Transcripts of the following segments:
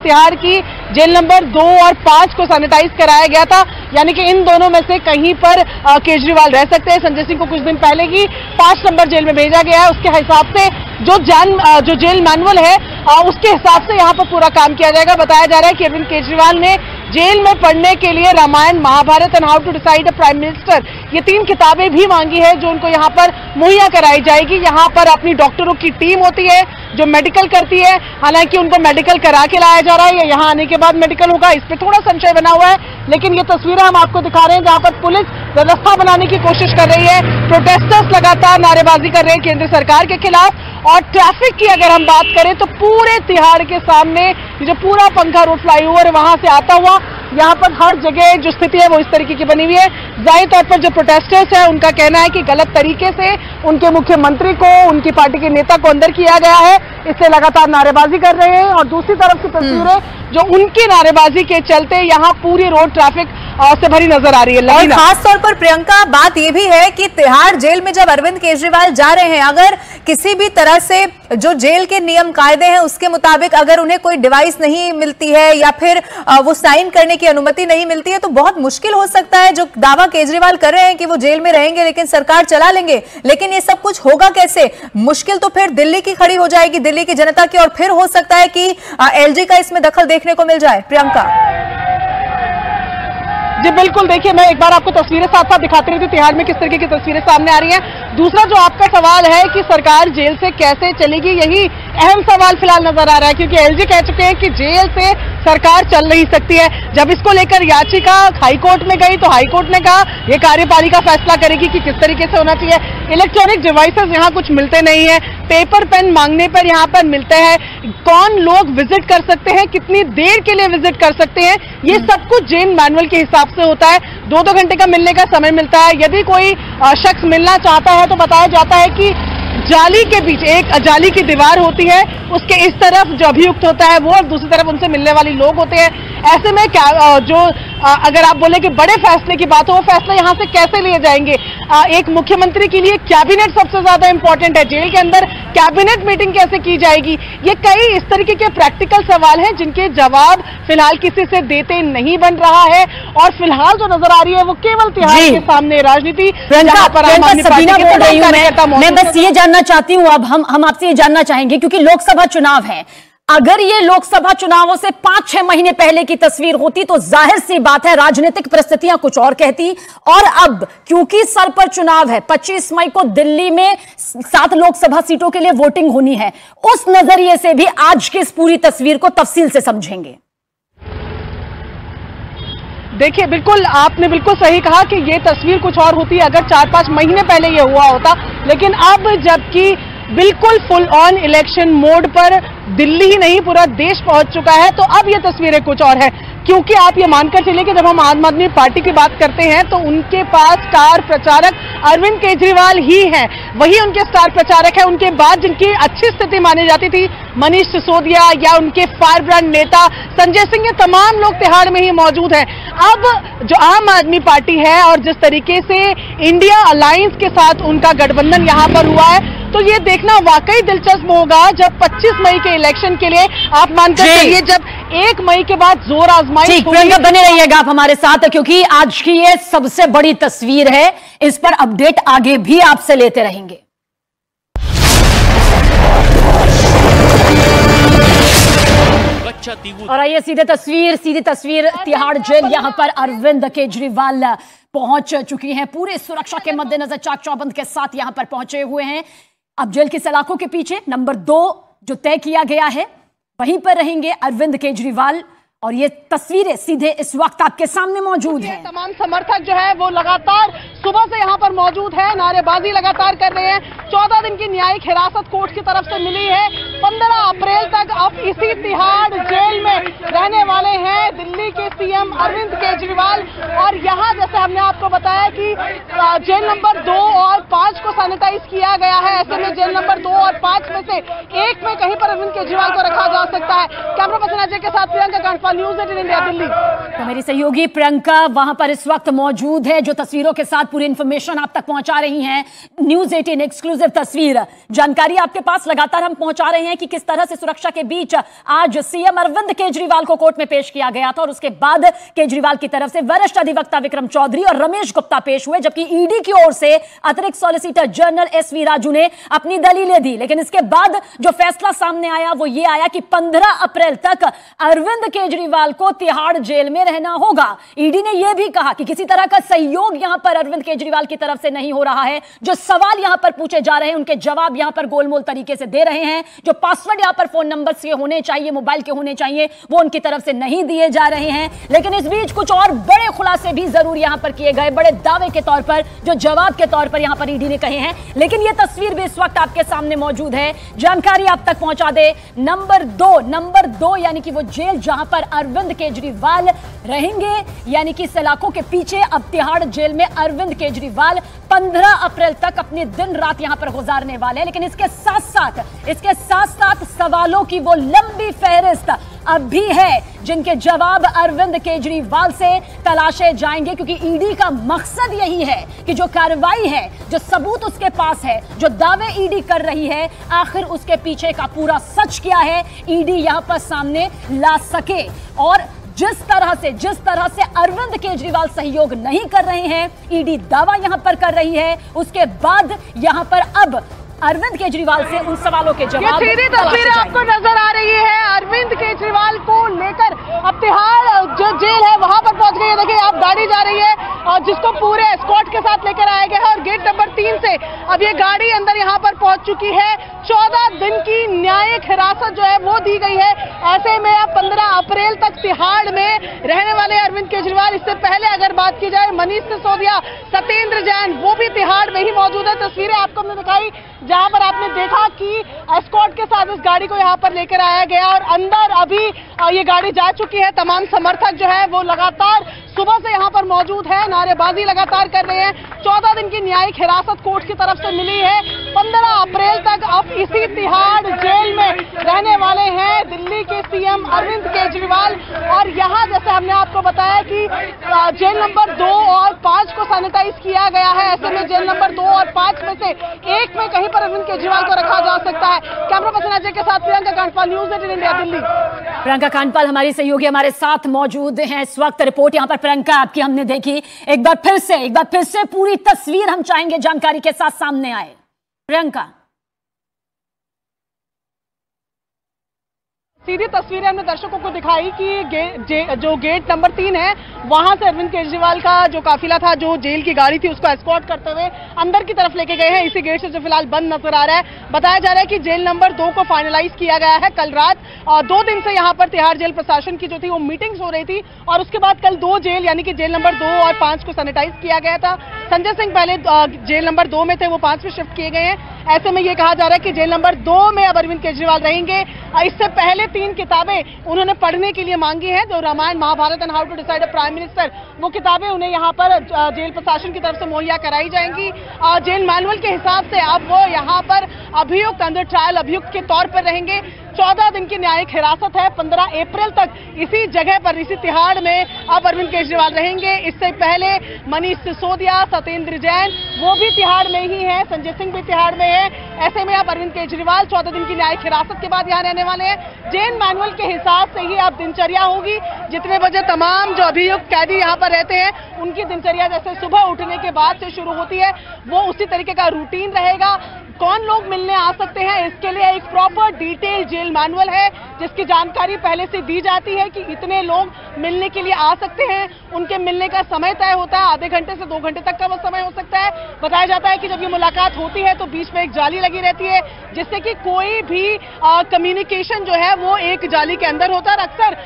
तिहाड़ की jail number 2 और 5 को सैनिटाइज कराया गया था, यानी कि इन दोनों में से कहीं पर केजरीवाल रह सकते हैं। संजय सिंह को कुछ दिन पहले ही 5 नंबर जेल में भेजा गया है। उसके हिसाब से जो जेल मैनुअल है उसके हिसाब से यहाँ पर पूरा काम किया जाएगा। बताया जा रहा है कि अरविंद केजरीवाल ने जेल में पढ़ने के लिए Ramayana, Mahabharata and how to decide a prime minister, ये 3 किताबें भी मांगी है जो उनको यहाँ पर मुहैया कराई जाएगी। यहाँ पर अपनी डॉक्टरों की टीम होती है जो मेडिकल करती है, हालांकि उनको मेडिकल करा के लाया जा रहा है या यहाँ आने के बाद मेडिकल होगा, इस पर थोड़ा संशय बना हुआ है। लेकिन ये तस्वीरें हम आपको दिखा रहे हैं जहां पर पुलिस व्यवस्था बनाने की कोशिश कर रही है। प्रोटेस्टर्स लगातार नारेबाजी कर रहे हैं केंद्र सरकार के खिलाफ। और ट्रैफिक की अगर हम बात करें तो पूरे तिहाड़ के सामने जो पूरा पंखा रोड फ्लाईओवर है वहां से आता हुआ यहाँ पर हर जगह जो स्थिति है वो इस तरीके की बनी हुई है। जाहिर तौर पर जो प्रोटेस्टर्स है उनका कहना है कि गलत तरीके से उनके मुख्यमंत्री को, उनकी पार्टी के नेता को अंदर किया गया है, इससे लगातार नारेबाजी कर रहे हैं। और दूसरी तरफ की तस्वीरें जो उनकी नारेबाजी के चलते यहाँ पूरी रोड ट्रैफिक से भरी नजर आ रही है। और खास तौर पर प्रियंका, बात यह भी है कि तिहाड़ जेल में जब अरविंद केजरीवाल जा रहे हैं, अगर किसी भी तरह से जो जेल के नियम कायदे हैं उसके मुताबिक अगर उन्हें कोई डिवाइस नहीं मिलती है या फिर वो साइन करने की अनुमति नहीं मिलती है तो बहुत मुश्किल हो सकता है। जो दावा केजरीवाल कर रहे हैं कि वो जेल में रहेंगे लेकिन सरकार चला लेंगे, लेकिन ये सब कुछ होगा कैसे? मुश्किल तो फिर दिल्ली की खड़ी हो जाएगी, दिल्ली की जनता की, और फिर हो सकता है कि एलजी का इसमें दखल देखने को मिल जाए। प्रियंका जी बिल्कुल, देखिए मैं एक बार आपको तस्वीरें साथ साथ दिखाती रही थी तिहाड़ में किस तरीके की तस्वीरें सामने आ रही हैं। दूसरा जो आपका सवाल है कि सरकार जेल से कैसे चलेगी, यही अहम सवाल फिलहाल नजर आ रहा है, क्योंकि एलजी कह चुके हैं कि जेल से सरकार चल नहीं सकती है। जब इसको लेकर याचिका हाईकोर्ट में गई तो हाईकोर्ट ने कहा ये कार्यपालिका फैसला करेगी कि किस तरीके से होना चाहिए। इलेक्ट्रॉनिक डिवाइसेस यहाँ कुछ मिलते नहीं है, पेपर पेन मांगने पर यहाँ पर मिलते हैं, कौन लोग विजिट कर सकते हैं, कितनी देर के लिए विजिट कर सकते हैं, ये सब कुछ जेल मैनुअल के हिसाब से होता है। 2-2 घंटे का मिलने का समय मिलता है। यदि कोई शख्स मिलना चाहता है तो बताया जाता है कि जाली के बीच एक जाली की दीवार होती है, उसके इस तरफ जो अभियुक्त होता है वो और दूसरी तरफ उनसे मिलने वाले लोग होते हैं। ऐसे में क्या अगर आप बोले कि बड़े फैसले की बात हो, वो फैसले यहाँ से कैसे लिए जाएंगे? एक मुख्यमंत्री के लिए कैबिनेट सबसे ज्यादा इंपॉर्टेंट है, जेल के अंदर कैबिनेट मीटिंग कैसे की जाएगी? ये कई इस तरीके के प्रैक्टिकल सवाल हैं जिनके जवाब फिलहाल किसी से देते नहीं बन रहा है। और फिलहाल जो नजर आ रही है वो केवल तिहाड़ के सामने राजनीति। मैं बस ये जानना चाहती हूँ, अब हम आपसे ये जानना चाहेंगे क्योंकि लोकसभा चुनाव है, अगर ये लोकसभा चुनावों से 5-6 महीने पहले की तस्वीर होती तो जाहिर सी बात है राजनीतिक परिस्थितियां कुछ और कहती। और अब क्योंकि सर पर चुनाव है, 25 मई को दिल्ली में 7 लोकसभा सीटों के लिए वोटिंग होनी है, उस नजरिए से भी आज की इस पूरी तस्वीर को तफसील से समझेंगे। देखिए बिल्कुल, आपने बिल्कुल सही कहा कि ये तस्वीर कुछ और होती है अगर 4-5 महीने पहले ये हुआ होता, लेकिन अब जबकि बिल्कुल फुल ऑन इलेक्शन मोड पर दिल्ली ही नहीं पूरा देश पहुंच चुका है, तो अब ये तस्वीरें कुछ और है। क्योंकि आप ये मानकर चलिए कि जब हम आम आदमी पार्टी की बात करते हैं तो उनके पास स्टार प्रचारक अरविंद केजरीवाल ही हैं, वही उनके स्टार प्रचारक हैं। उनके बाद जिनकी अच्छी स्थिति मानी जाती थी, मनीष सिसोदिया या उनके फायर ब्रांड नेता संजय सिंह, ये तमाम लोग तिहाड़ में ही मौजूद हैं। अब जो आम आदमी पार्टी है और जिस तरीके से इंडिया अलायंस के साथ उनका गठबंधन यहाँ पर हुआ है, तो ये देखना वाकई दिलचस्प होगा जब 25 मई के इलेक्शन के लिए आप मानकर चलिए जब 1 मई के बाद जोर आजमाइश प्रियंका बने रहिएगा आप हमारे साथ, क्योंकि आज की ये सबसे बड़ी तस्वीर है, इस पर अपडेट आगे भी आपसे लेते रहेंगे। और आइए सीधी तस्वीर तिहाड़ जेल, यहां पर अरविंद केजरीवाल पहुंच चुकी हैं, पूरे सुरक्षा के मद्देनजर चाक चौबंद के साथ यहां पर पहुंचे हुए हैं। अब जेल की सलाखों के पीछे नंबर 2 जो तय किया गया है वहीं पर रहेंगे अरविंद केजरीवाल, और ये तस्वीरें सीधे इस वक्त आपके सामने मौजूद हैं। तमाम समर्थक जो है वो लगातार सुबह से यहाँ पर मौजूद है, नारेबाजी लगातार कर रहे हैं। 14 दिन की न्यायिक हिरासत कोर्ट की तरफ से मिली है। 15 अप्रैल तक अब इसी तिहाड़ जेल में रहने वाले हैं। दिल्ली के सीएम अरविंद केजरीवाल। और यहाँ जैसे हमने आपको बताया कि जेल नंबर 2 और 5 को सैनिटाइज किया गया है। ऐसे में जेल नंबर 2 और 5 में से एक में कहीं पर अरविंद केजरीवाल को रखा जा सकता है। कैमरा पर्सन अजय के साथ प्रियंका कांडपाल, न्यूज़ 18 इंडिया, दिल्ली। तो मेरी सहयोगी प्रियंका वहां पर इस वक्त मौजूद है, जो तस्वीरों के साथ पूरी इंफॉर्मेशन आप तक पहुंचा रही हैं। न्यूज़ 18 एक्सक्लूसिव तस्वीर, जानकारी आपके पास लगातार हम पहुंचा रहे हैं कि किस तरह से सुरक्षा के बीच आज सीएम अरविंद केजरीवाल को कोर्ट में पेश किया गया था और उसके बाद केजरीवाल की तरफ से वरिष्ठ अधिवक्ता विक्रम चौधरी और रमेश गुप्ता पेश हुए, जबकि ईडी की ओर से अतिरिक्त सॉलिसिटर जनरल एसवी राजू ने अपनी दलीलें दी। लेकिन इसके बाद जो फैसला सामने आया वो ये आया कि 15 अप्रैल तक अरविंद केजरीवाल को तिहाड़ जेल में रहना होगा। ईडी ने यह भी कहा कि किसी तरह का सहयोग यहां पर अरविंद केजरीवाल की तरफ से नहीं हो रहा है। जो सवाल यहां पर पूछे जा रहे हैं उनके जवाब यहां पर गोलमोल तरीके से दे रहे हैं। जो पासवर्ड यहां पर फोन नंबर के होने चाहिए, मोबाइल के होने चाहिए, वो उनकी तरफ से नहीं दिए जा रहे हैं। लेकिन इस बीच कुछ और बड़े खुलासे भी जरूर यहां पर किए गए, बड़े दावे के तौर पर, जो जवाब के तौर पर यहां पर ईडी ने कहे हैं। लेकिन यह तस्वीर भी इस वक्त आपके सामने मौजूद है, जानकारी आप तक पहुंचा दे। नंबर 2 यानी कि वो जेल जहां पर अरविंद केजरीवाल रहेंगे, यानी कि सलाखों के पीछे अब तिहाड़ जेल में अरविंद केजरीवाल 15 अप्रैल तक अपने दिन रात यहां पर गुजारने वाले हैं। लेकिन इसके साथ साथ सवालों की वो लंबी फहरिस्त अब भी है जिनके जवाब अरविंद केजरीवाल से तलाशे जाएंगे, क्योंकि ईडी का मकसद यही है कि जो कार्रवाई है, जो सबूत उसके पास है, जो दावे ईडी कर रही है, आखिर उसके पीछे का पूरा सच क्या है ईडी यहां पर सामने ला सके। और जिस तरह से अरविंद केजरीवाल सहयोग नहीं कर रहे हैं, ईडी दावा यहां पर कर रही है, उसके बाद यहां पर अब अरविंद केजरीवाल से उन सवालों के जवाब। ये सीधी तस्वीर आपको नजर आ रही है अरविंद केजरीवाल को लेकर अब तिहाड़ जो जेल है वहां पर पहुंच गई है। देखिए आप गाड़ी जा रही है और जिसको पूरे एस्कॉर्ट के साथ लेकर आया गया है और गेट नंबर 3 से अब ये गाड़ी अंदर यहां पर पहुंच चुकी है। 14 दिन की न्यायिक हिरासत जो है वो दी गई है। ऐसे में अब 15 अप्रैल तक तिहाड़ में रहने वाले अरविंद केजरीवाल। इससे पहले अगर बात की जाए मनीष सिसोदिया, सत्येंद्र जैन, वो भी तिहाड़ में ही मौजूद है। तस्वीरें आपको हमने दिखाई जहां पर आपने देखा कि एस्कॉर्ट के साथ इस गाड़ी को यहां पर लेकर आया गया और अंदर अभी ये गाड़ी जा चुकी है। तमाम समर्थक जो है वो लगातार सुबह से यहां पर मौजूद है, नारेबाजी लगातार कर रहे हैं। 14 दिन की न्यायिक हिरासत कोर्ट की तरफ से मिली है। 15 अप्रैल तक अब इसी तिहाड़ जेल में रहने वाले हैं दिल्ली के सीएम अरविंद केजरीवाल। और यहां जैसे हमने आपको बताया कि जेल नंबर 2 और 5 को सैनिटाइज किया गया है। ऐसे में जेल नंबर 2 और 5 में से एक में कहीं पर अरविंद केजरीवाल को रखा जा सकता है। कैमरा पर्सन अजय के साथ प्रियंका कांडपाल, न्यूज़ 18 इंडिया, दिल्ली। प्रियंका कांडपाल हमारी सहयोगी हमारे साथ मौजूद हैं इस वक्त। रिपोर्ट यहां पर प्रियंका आपकी हमने देखी, एक बार फिर से पूरी तस्वीर हम चाहेंगे जानकारी के साथ सामने आए। प्रियंका, सीधी तस्वीरें हमने दर्शकों को दिखाई कि जो गेट नंबर 3 है वहां से अरविंद केजरीवाल का जो काफिला था, जो जेल की गाड़ी थी, उसको एस्कॉर्ट करते हुए अंदर की तरफ लेके गए हैं। इसी गेट से जो फिलहाल बंद नजर आ रहा है। बताया जा रहा है कि जेल नंबर 2 को फाइनलाइज किया गया है कल रात। 2 दिन से यहां पर तिहाड़ जेल प्रशासन की जो थी वो मीटिंग्स हो रही थी और उसके बाद कल 2 जेल यानी कि जेल नंबर 2 और 5 को सैनिटाइज किया गया था। संजय सिंह पहले जेल नंबर 2 में थे, वो 5 में शिफ्ट किए गए हैं। ऐसे में ये कहा जा रहा है कि जेल नंबर 2 में अब अरविंद केजरीवाल रहेंगे। इससे पहले 3 किताबें उन्होंने पढ़ने के लिए मांगी हैं, जो Ramayana, Mahabharata and how to decide a prime minister, वो किताबें उन्हें यहाँ पर जेल प्रशासन की तरफ से मुहैया कराई जाएंगी। जेल मैनुअल के हिसाब से अब वो यहाँ पर अभियुक्त, अंडर ट्रायल अभियुक्त के तौर पर रहेंगे। 14 दिन की न्यायिक हिरासत है। 15 अप्रैल तक इसी जगह पर, इसी तिहाड़ में अब अरविंद केजरीवाल रहेंगे। इससे पहले मनीष सिसोदिया, सत्येंद्र जैन, वो भी तिहाड़ में ही है, संजय सिंह भी तिहाड़ में है। ऐसे में अब अरविंद केजरीवाल 14 दिन की न्यायिक हिरासत के बाद यहाँ रहने वाले हैं। जेल मैनुअल के हिसाब से ही अब दिनचर्या होगी। जितने बजे तमाम जो अभियुक्त कैदी यहाँ पर रहते हैं उनकी दिनचर्या जैसे सुबह उठने के बाद से शुरू होती है, वो उसी तरीके का रूटीन रहेगा। कौन लोग मिलने आ सकते हैं, इसके लिए एक प्रॉपर डिटेल जेल मैनुअल है जिसकी जानकारी पहले से दी जाती है कि इतने लोग मिलने के लिए आ सकते हैं। उनके मिलने का समय तय होता है, आधे घंटे से 2 घंटे तक का वो समय हो सकता है। बताया जाता है कि जब ये मुलाकात होती है तो बीच में एक जाली लगी रहती है जिससे कि कोई भी कम्युनिकेशन जो है वो एक जाली के अंदर होता है। अक्सर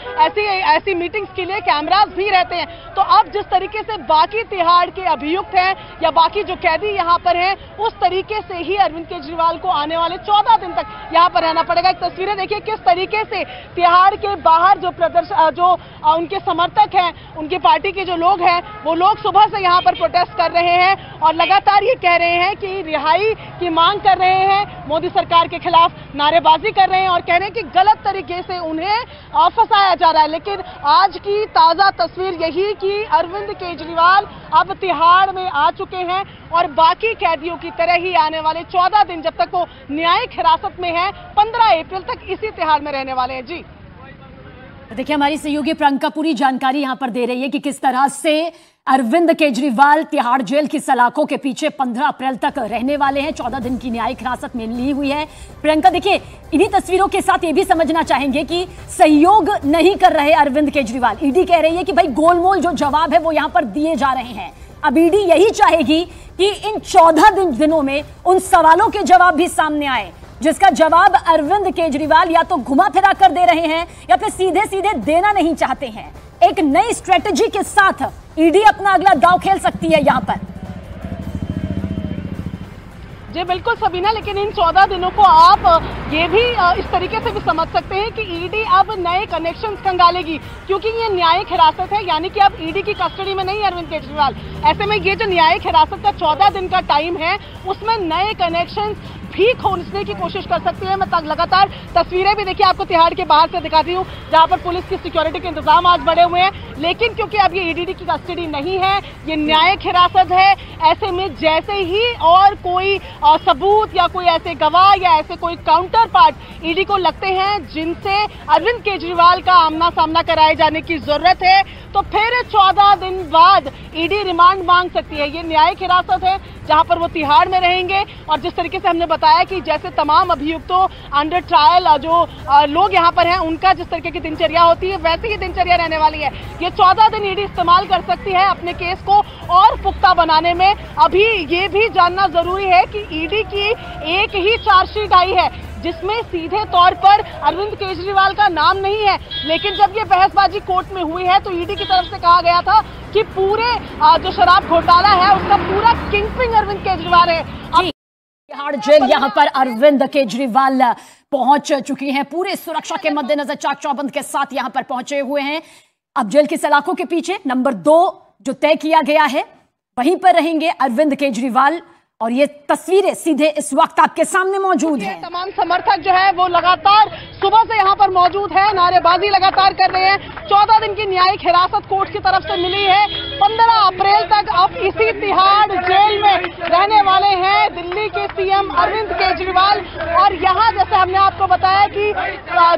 ऐसी मीटिंग्स के लिए कैमरास भी रहते हैं। तो अब जिस तरीके से बाकी तिहाड़ के अभियुक्त हैं या बाकी जो कैदी यहाँ पर हैं, उस तरीके से ही अरविंद केजरीवाल को आने वाले 14 दिन तक यहाँ पर रहना पड़ेगा। एक तस्वीरें देखिए किस तरीके से तिहाड़ के बाहर जो उनके समर्थक हैं, उनकी पार्टी के जो लोग हैं, वो लोग सुबह से यहाँ पर प्रोटेस्ट कर रहे हैं और लगातार ये कह रहे हैं कि रिहाई की मांग कर रहे हैं, मोदी सरकार के खिलाफ नारेबाजी कर रहे हैं और कह रहे हैं कि गलत तरीके से उन्हें फंसाया जा रहा है। लेकिन आज की ताजा तस्वीर यही कि अरविंद केजरीवाल अब तिहाड़ में आ चुके हैं और बाकी कैदियों की तरह ही आने वाले 14 दिन जब तक वो न्यायिक हिरासत में है 15 अप्रैल तक इसी तिहाड़ में रहने वाले हैं। जी देखिए, हमारी सहयोगी प्रियंका पूरी जानकारी यहां पर दे रही है कि किस तरह से अरविंद केजरीवाल तिहाड़ जेल की सलाखों के पीछे 15 अप्रैल तक रहने वाले हैं। 14 दिन की न्यायिक हिरासत में ली हुई है। प्रियंका, देखिए, इन्हीं तस्वीरों के साथ ये भी समझना चाहेंगे कि सहयोग नहीं कर रहे अरविंद केजरीवाल। ईडी कह रही है कि भाई गोलमोल जो जवाब है वो यहां पर दिए जा रहे हैं। अब ईडी यही चाहेगी कि इन 14 दिनों में उन सवालों के जवाब भी सामने आए जिसका जवाब अरविंद केजरीवाल या तो घुमा फिरा कर दे रहे हैं या फिर सीधे सीधे देना नहीं चाहते हैं। एक नई स्ट्रेटजी के साथ ईडी अपना अगला दांव खेल सकती है यहां पर। जी बिल्कुल सबीना, लेकिन इन 14 दिनों को आप ये भी इस तरीके से भी समझ सकते हैं कि ईडी अब नए कनेक्शंस खंगालेगी, क्योंकि ये न्यायिक हिरासत है, यानी कि अब ईडी की कस्टडी में नहीं अरविंद केजरीवाल। ऐसे में ये जो न्यायिक हिरासत का 14 दिन का टाइम है उसमें नए कनेक्शंस भी खोजने की कोशिश कर सकती है। मैं लगातार तस्वीरें भी देखिए आपको तिहाड़ के बाहर से दिखाती हूँ जहां पर पुलिस की सिक्योरिटी के इंतजाम आज बढ़े हुए हैं, लेकिन क्योंकि अब ये ईडी की कस्टडी नहीं है, ये न्यायिक हिरासत है, ऐसे में जैसे ही और कोई सबूत या कोई ऐसे गवाह या ऐसे कोई काउंटर पार्ट ईडी को लगते हैं जिनसे अरविंद केजरीवाल का आमना सामना कराए जाने की जरूरत है, तो फिर 14 दिन बाद ईडी रिमांड मांग सकती है। ये न्यायिक हिरासत है जहां पर वो तिहाड़ में रहेंगे और जिस तरीके से हमने बताया कि जैसे तमाम अभियुक्तों अंडर ट्रायल जो लोग यहां पर हैं उनका जिस तरीके की दिनचर्या होती है वैसी ही दिनचर्या रहने वाली है। ये 14 दिन ईडी इस्तेमाल कर सकती है अपने केस को और पुख्ता बनाने में। अभी ये भी जानना जरूरी है कि ईडी की एक ही चार्जशीट आई है जिसमें सीधे तौर पर अरविंद केजरीवाल का नाम नहीं है, लेकिन जब ये बहसबाजी कोर्ट में हुई है तो ईडी की तरफ से कहा गया था कि पूरे जो शराब घोटाला है उसका पूरा किंगपिन अरविंद केजरीवाल है। तिहाड़ जेल यहां पर अरविंद केजरीवाल पहुंच चुकी हैं, पूरे सुरक्षा के मद्देनजर चाक चौबंद के साथ यहां पर पहुंचे हुए हैं। अब जेल की सलाखों के पीछे नंबर 2 जो तय किया गया है वहीं पर रहेंगे अरविंद केजरीवाल और ये तस्वीरें सीधे इस वक्त आपके सामने मौजूद हैं। तमाम समर्थक जो है वो लगातार सुबह से यहाँ पर मौजूद है, नारेबाजी लगातार कर रहे हैं। 14 दिन की न्यायिक हिरासत कोर्ट की तरफ से मिली है। 15 अप्रैल तक अब इसी तिहाड़ जेल में रहने वाले हैं दिल्ली के सीएम अरविंद केजरीवाल। और यहाँ जैसे हमने आपको बताया कि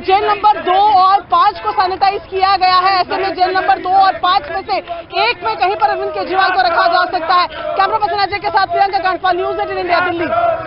जेल नंबर 2 और 5 को सैनिटाइज किया गया है, ऐसे में जेल नंबर 2 और 5 में से एक में कहीं पर अरविंद केजरीवाल को रखा जा सकता है। कैमरा पर्सन अजय के साथ प्रियंका कांडपाल, न्यूज़ 18 इंडिया, दिल्ली।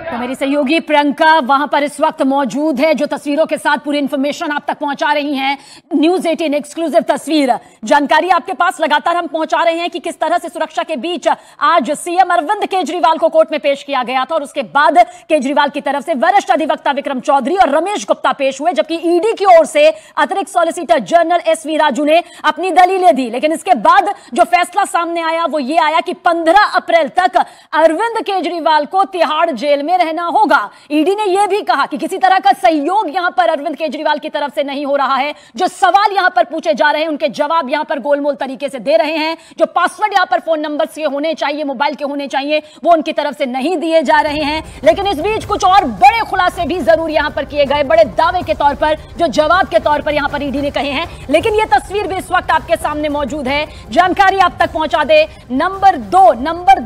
तो मेरी सहयोगी प्रियंका वहां पर इस वक्त मौजूद है जो तस्वीरों के साथ पूरी इंफॉर्मेशन आप तक पहुंचा रही हैं। न्यूज़ 18 एक्सक्लूसिव तस्वीर जानकारी आपके पास लगातार हम पहुंचा रहे हैं कि किस तरह से सुरक्षा के बीच आज सीएम अरविंद केजरीवाल को कोर्ट में पेश किया गया था और उसके बाद केजरीवाल की तरफ से वरिष्ठ अधिवक्ता विक्रम चौधरी और रमेश गुप्ता पेश हुए, जबकि ईडी की ओर से अतिरिक्त सॉलिसिटर जनरल एसवी राजू ने अपनी दलीलें दी। लेकिन इसके बाद जो फैसला सामने आया वो ये आया कि 15 अप्रैल तक अरविंद केजरीवाल को तिहाड़ जेल में रहना होगा। ईडी ने यह भी कहा कि किसी तरह का सहयोग यहां पर अरविंद केजरीवाल की तरफ से नहीं हो रहा है। जो सवाल यहां पर पूछे जा रहे हैं उनके जवाब यहां पर गोलमोल तरीके से दे रहे हैं। जो पासवर्ड यहां पर फोन नंबर के होने चाहिए, मोबाइल के होने चाहिए, वो उनकी तरफ से नहीं दिए जा रहे हैं। लेकिन इस बीच कुछ और बड़े खुलासे भी जरूर यहां पर किए गए, बड़े दावे के तौर पर, जो जवाब के तौर पर यहां पर ईडी ने कहे हैं। लेकिन यह तस्वीर भी इस वक्त आपके सामने मौजूद है, जानकारी आप तक पहुंचा दे। नंबर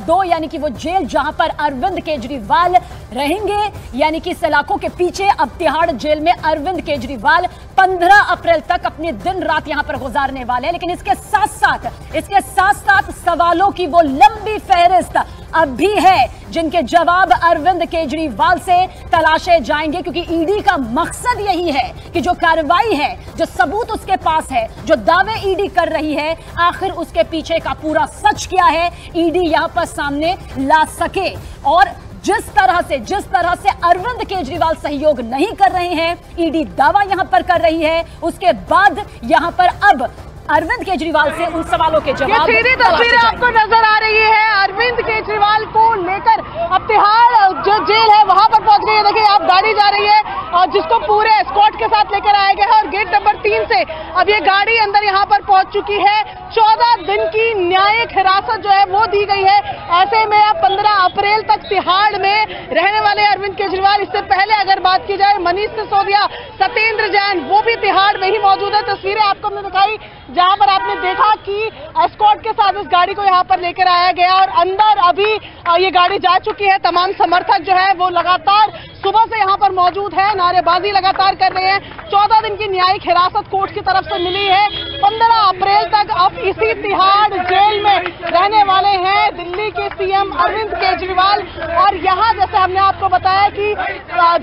2 यानी कि वो जेल जहां पर अरविंद केजरीवाल रहेंगे, यानी कि सलाखों के पीछे अब तिहाड़ जेल में अरविंद केजरीवाल 15 अप्रैल तक अपने दिन रात यहां पर गुजारने वाले हैं। लेकिन इसके साथ साथ सवालों की वो लंबी फहरिस्त अब भी है जिनके जवाब अरविंद केजरीवाल से तलाशे जाएंगे, क्योंकि ईडी का मकसद यही है कि जो कार्रवाई है, जो सबूत उसके पास है, जो दावे ईडी कर रही है, आखिर उसके पीछे का पूरा सच क्या है ईडी यहां पर सामने ला सके। और जिस तरह से अरविंद केजरीवाल सहयोग नहीं कर रहे हैं, ईडी दावा यहां पर कर रही है, उसके बाद यहां पर अब अरविंद केजरीवाल से उन सवालों के जवाब। सीधी तस्वीरें आपको नजर आ रही है अरविंद केजरीवाल को लेकर अब तिहाड़ जो जेल है वहां पर पहुंच गई है। देखिए आप गाड़ी जा रही है और जिसको पूरे एस्कॉर्ट के साथ लेकर आया गया है और गेट नंबर 3 से अब ये गाड़ी अंदर यहां पर पहुंच चुकी है। 14 दिन की न्यायिक हिरासत जो है वो दी गई है। ऐसे में अब 15 अप्रैल तक तिहाड़ में रहने वाले अरविंद केजरीवाल, इससे पहले अगर बात की जाए मनीष सिसोदिया, सत्येंद्र जैन, वो भी तिहाड़ में ही मौजूद है। तस्वीरें आपको हमने दिखाई जहां पर आपने देखा कि एस्कॉर्ट के साथ इस गाड़ी को यहां पर लेकर आया गया और अंदर अभी ये गाड़ी जा चुकी है। तमाम समर्थक जो है वो लगातार सुबह से यहां पर मौजूद है, नारेबाजी लगातार कर रहे हैं। 14 दिन की न्यायिक हिरासत कोर्ट की तरफ से मिली है। 15 अप्रैल तक अब इसी तिहाड़ जेल में रहने वाले हैं दिल्ली के सीएम अरविंद केजरीवाल। और यहां जैसे हमने आपको बताया कि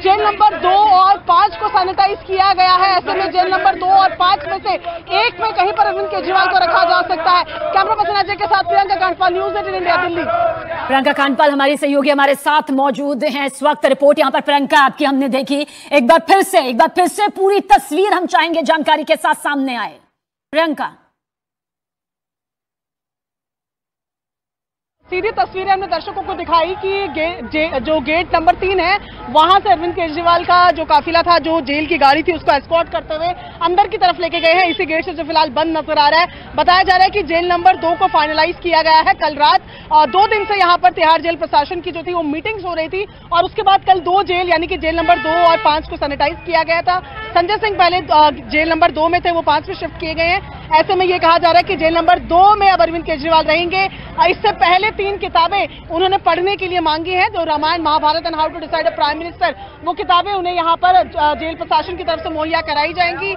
जेल नंबर 2 और 5 को सैनिटाइज किया गया है। ऐसे में जेल नंबर 2 और 5 में से एक में कहीं पर अरविंद केजरीवाल को रखा जा सकता है। कैमरा पर्सन अजय के साथ प्रियंका कांडपाल, न्यूज़ 18 इंडिया, दिल्ली। प्रियंका कांडपाल हमारी सहयोगी हमारे साथ मौजूद हैं इस वक्त। रिपोर्ट यहां पर प्रियंका आपकी हमने देखी। एक बार फिर से पूरी तस्वीर हम चाहेंगे जानकारी के साथ सामने आए। प्रियंका, सीधी तस्वीरें हमने दर्शकों को दिखाई कि जो गेट नंबर 3 है वहां से अरविंद केजरीवाल का जो काफिला था, जो जेल की गाड़ी थी, उसको एस्कॉर्ट करते हुए अंदर की तरफ लेके गए हैं। इसी गेट से जो फिलहाल बंद नजर आ रहा है। बताया जा रहा है कि जेल नंबर 2 को फाइनलाइज किया गया है कल रात। 2 दिन से यहाँ पर तिहाड़ जेल प्रशासन की जो थी वो मीटिंग्स हो रही थी और उसके बाद कल 2 जेल यानी कि जेल नंबर 2 और 5 को सैनिटाइज किया गया था। संजय सिंह पहले जेल नंबर 2 में थे, वो 5 में शिफ्ट किए गए हैं। ऐसे में ये कहा जा रहा है कि जेल नंबर 2 में अब अरविंद केजरीवाल रहेंगे। इससे पहले 3 किताबें उन्होंने पढ़ने के लिए मांगी हैं, जो Ramayana, Mahabharata and how to decide a prime minister, वो किताबें उन्हें यहाँ पर जेल प्रशासन की तरफ से मुहैया कराई जाएंगी।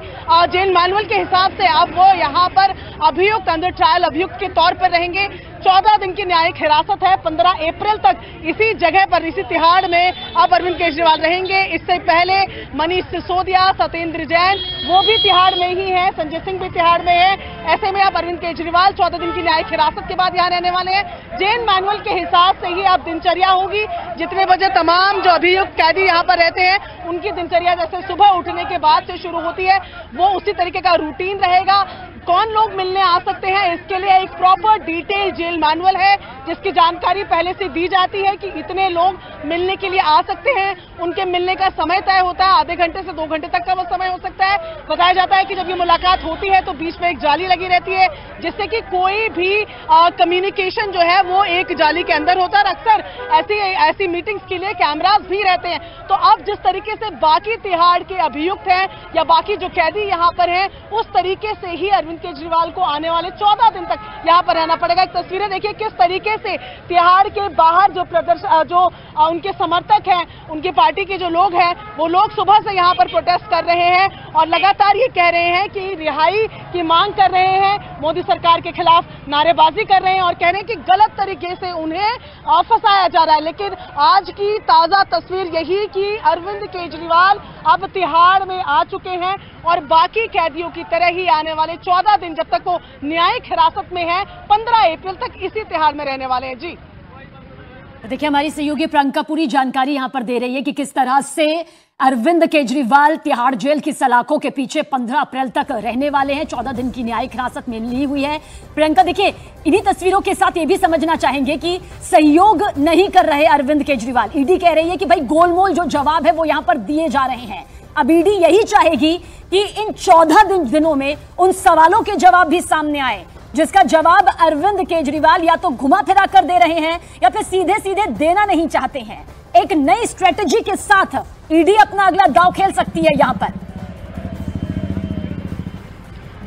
जेल मैनुअल के हिसाब से अब वो यहाँ पर अभियुक्त, अंडर ट्रायल अभियुक्त के तौर पर रहेंगे। 14 दिन की न्यायिक हिरासत है। 15 अप्रैल तक इसी जगह पर, इसी तिहाड़ में अब अरविंद केजरीवाल रहेंगे। इससे पहले मनीष सिसोदिया, सत्येंद्र जैन, वो भी तिहाड़ में ही है, संजय सिंह भी तिहाड़ में है। ऐसे में अब अरविंद केजरीवाल 14 दिन की न्यायिक हिरासत के बाद यहाँ रहने वाले हैं। जेल मैनुअल के हिसाब से ही अब दिनचर्या होगी। जितने बजे तमाम जो अभियुक्त कैदी यहाँ पर रहते हैं उनकी दिनचर्या जैसे सुबह उठने के बाद से शुरू होती है, वो उसी तरीके का रूटीन रहेगा। कौन लोग मिलने आ सकते हैं, इसके लिए एक प्रॉपर डिटेल जेल मैनुअल है जिसकी जानकारी पहले से दी जाती है कि इतने लोग मिलने के लिए आ सकते हैं। उनके मिलने का समय तय होता है, आधे घंटे से 2 घंटे तक का वो समय हो सकता है। बताया जाता है कि जब ये मुलाकात होती है तो बीच में एक जाली लगी रहती है जिससे कि कोई भी कम्युनिकेशन जो है वो एक जाली के अंदर होता है। अक्सर ऐसी मीटिंग्स के लिए कैमरास भी रहते हैं। तो अब जिस तरीके से बाकी तिहाड़ के अभियुक्त हैं या बाकी जो कैदी यहाँ पर हैं, उस तरीके से ही अरविंद केजरीवाल को आने वाले 14 दिन तक यहाँ पर रहना पड़ेगा। एक तस्वीरें देखिए किस तरीके से तिहाड़ के बाहर जो उनके समर्थक हैं, उनकी पार्टी के जो लोग हैं, वो लोग सुबह से यहाँ पर प्रोटेस्ट कर रहे हैं और लगातार ये कह रहे हैं कि रिहाई की मांग कर रहे हैं, मोदी सरकार के खिलाफ नारेबाजी कर रहे हैं और कह रहे हैं कि गलत तरीके से उन्हें फंसाया जा रहा है। लेकिन आज की ताजा तस्वीर यही कि अरविंद केजरीवाल अब तिहाड़ में आ चुके हैं और बाकी कैदियों की तरह ही आने वाले 14 दिन, जब तक वो न्यायिक हिरासत में है, 15 अप्रैल तक इसी तिहाड़ में रहने वाले हैं। जी देखिए, हमारी सहयोगी प्रियंका पूरी जानकारी यहां पर दे रही है कि किस तरह से अरविंद केजरीवाल तिहाड़ जेल की सलाखों के पीछे 15 अप्रैल तक रहने वाले हैं। 14 दिन की न्यायिक हिरासत में ली हुई है। प्रियंका देखिए, इन्हीं तस्वीरों के साथ ये भी समझना चाहेंगे कि सहयोग नहीं कर रहे अरविंद केजरीवाल। ईडी कह रही है कि भाई गोलमोल जो जवाब है वो यहां पर दिए जा रहे हैं। अब ईडी यही चाहेगी कि इन 14 दिनों में उन सवालों के जवाब भी सामने आए जिसका जवाब अरविंद केजरीवाल या तो घुमा फिरा कर दे रहे हैं या फिर सीधे सीधे देना नहीं चाहते हैं। एक नई स्ट्रेटजी के साथ ईडी अपना अगला दांव खेल सकती है यहां पर।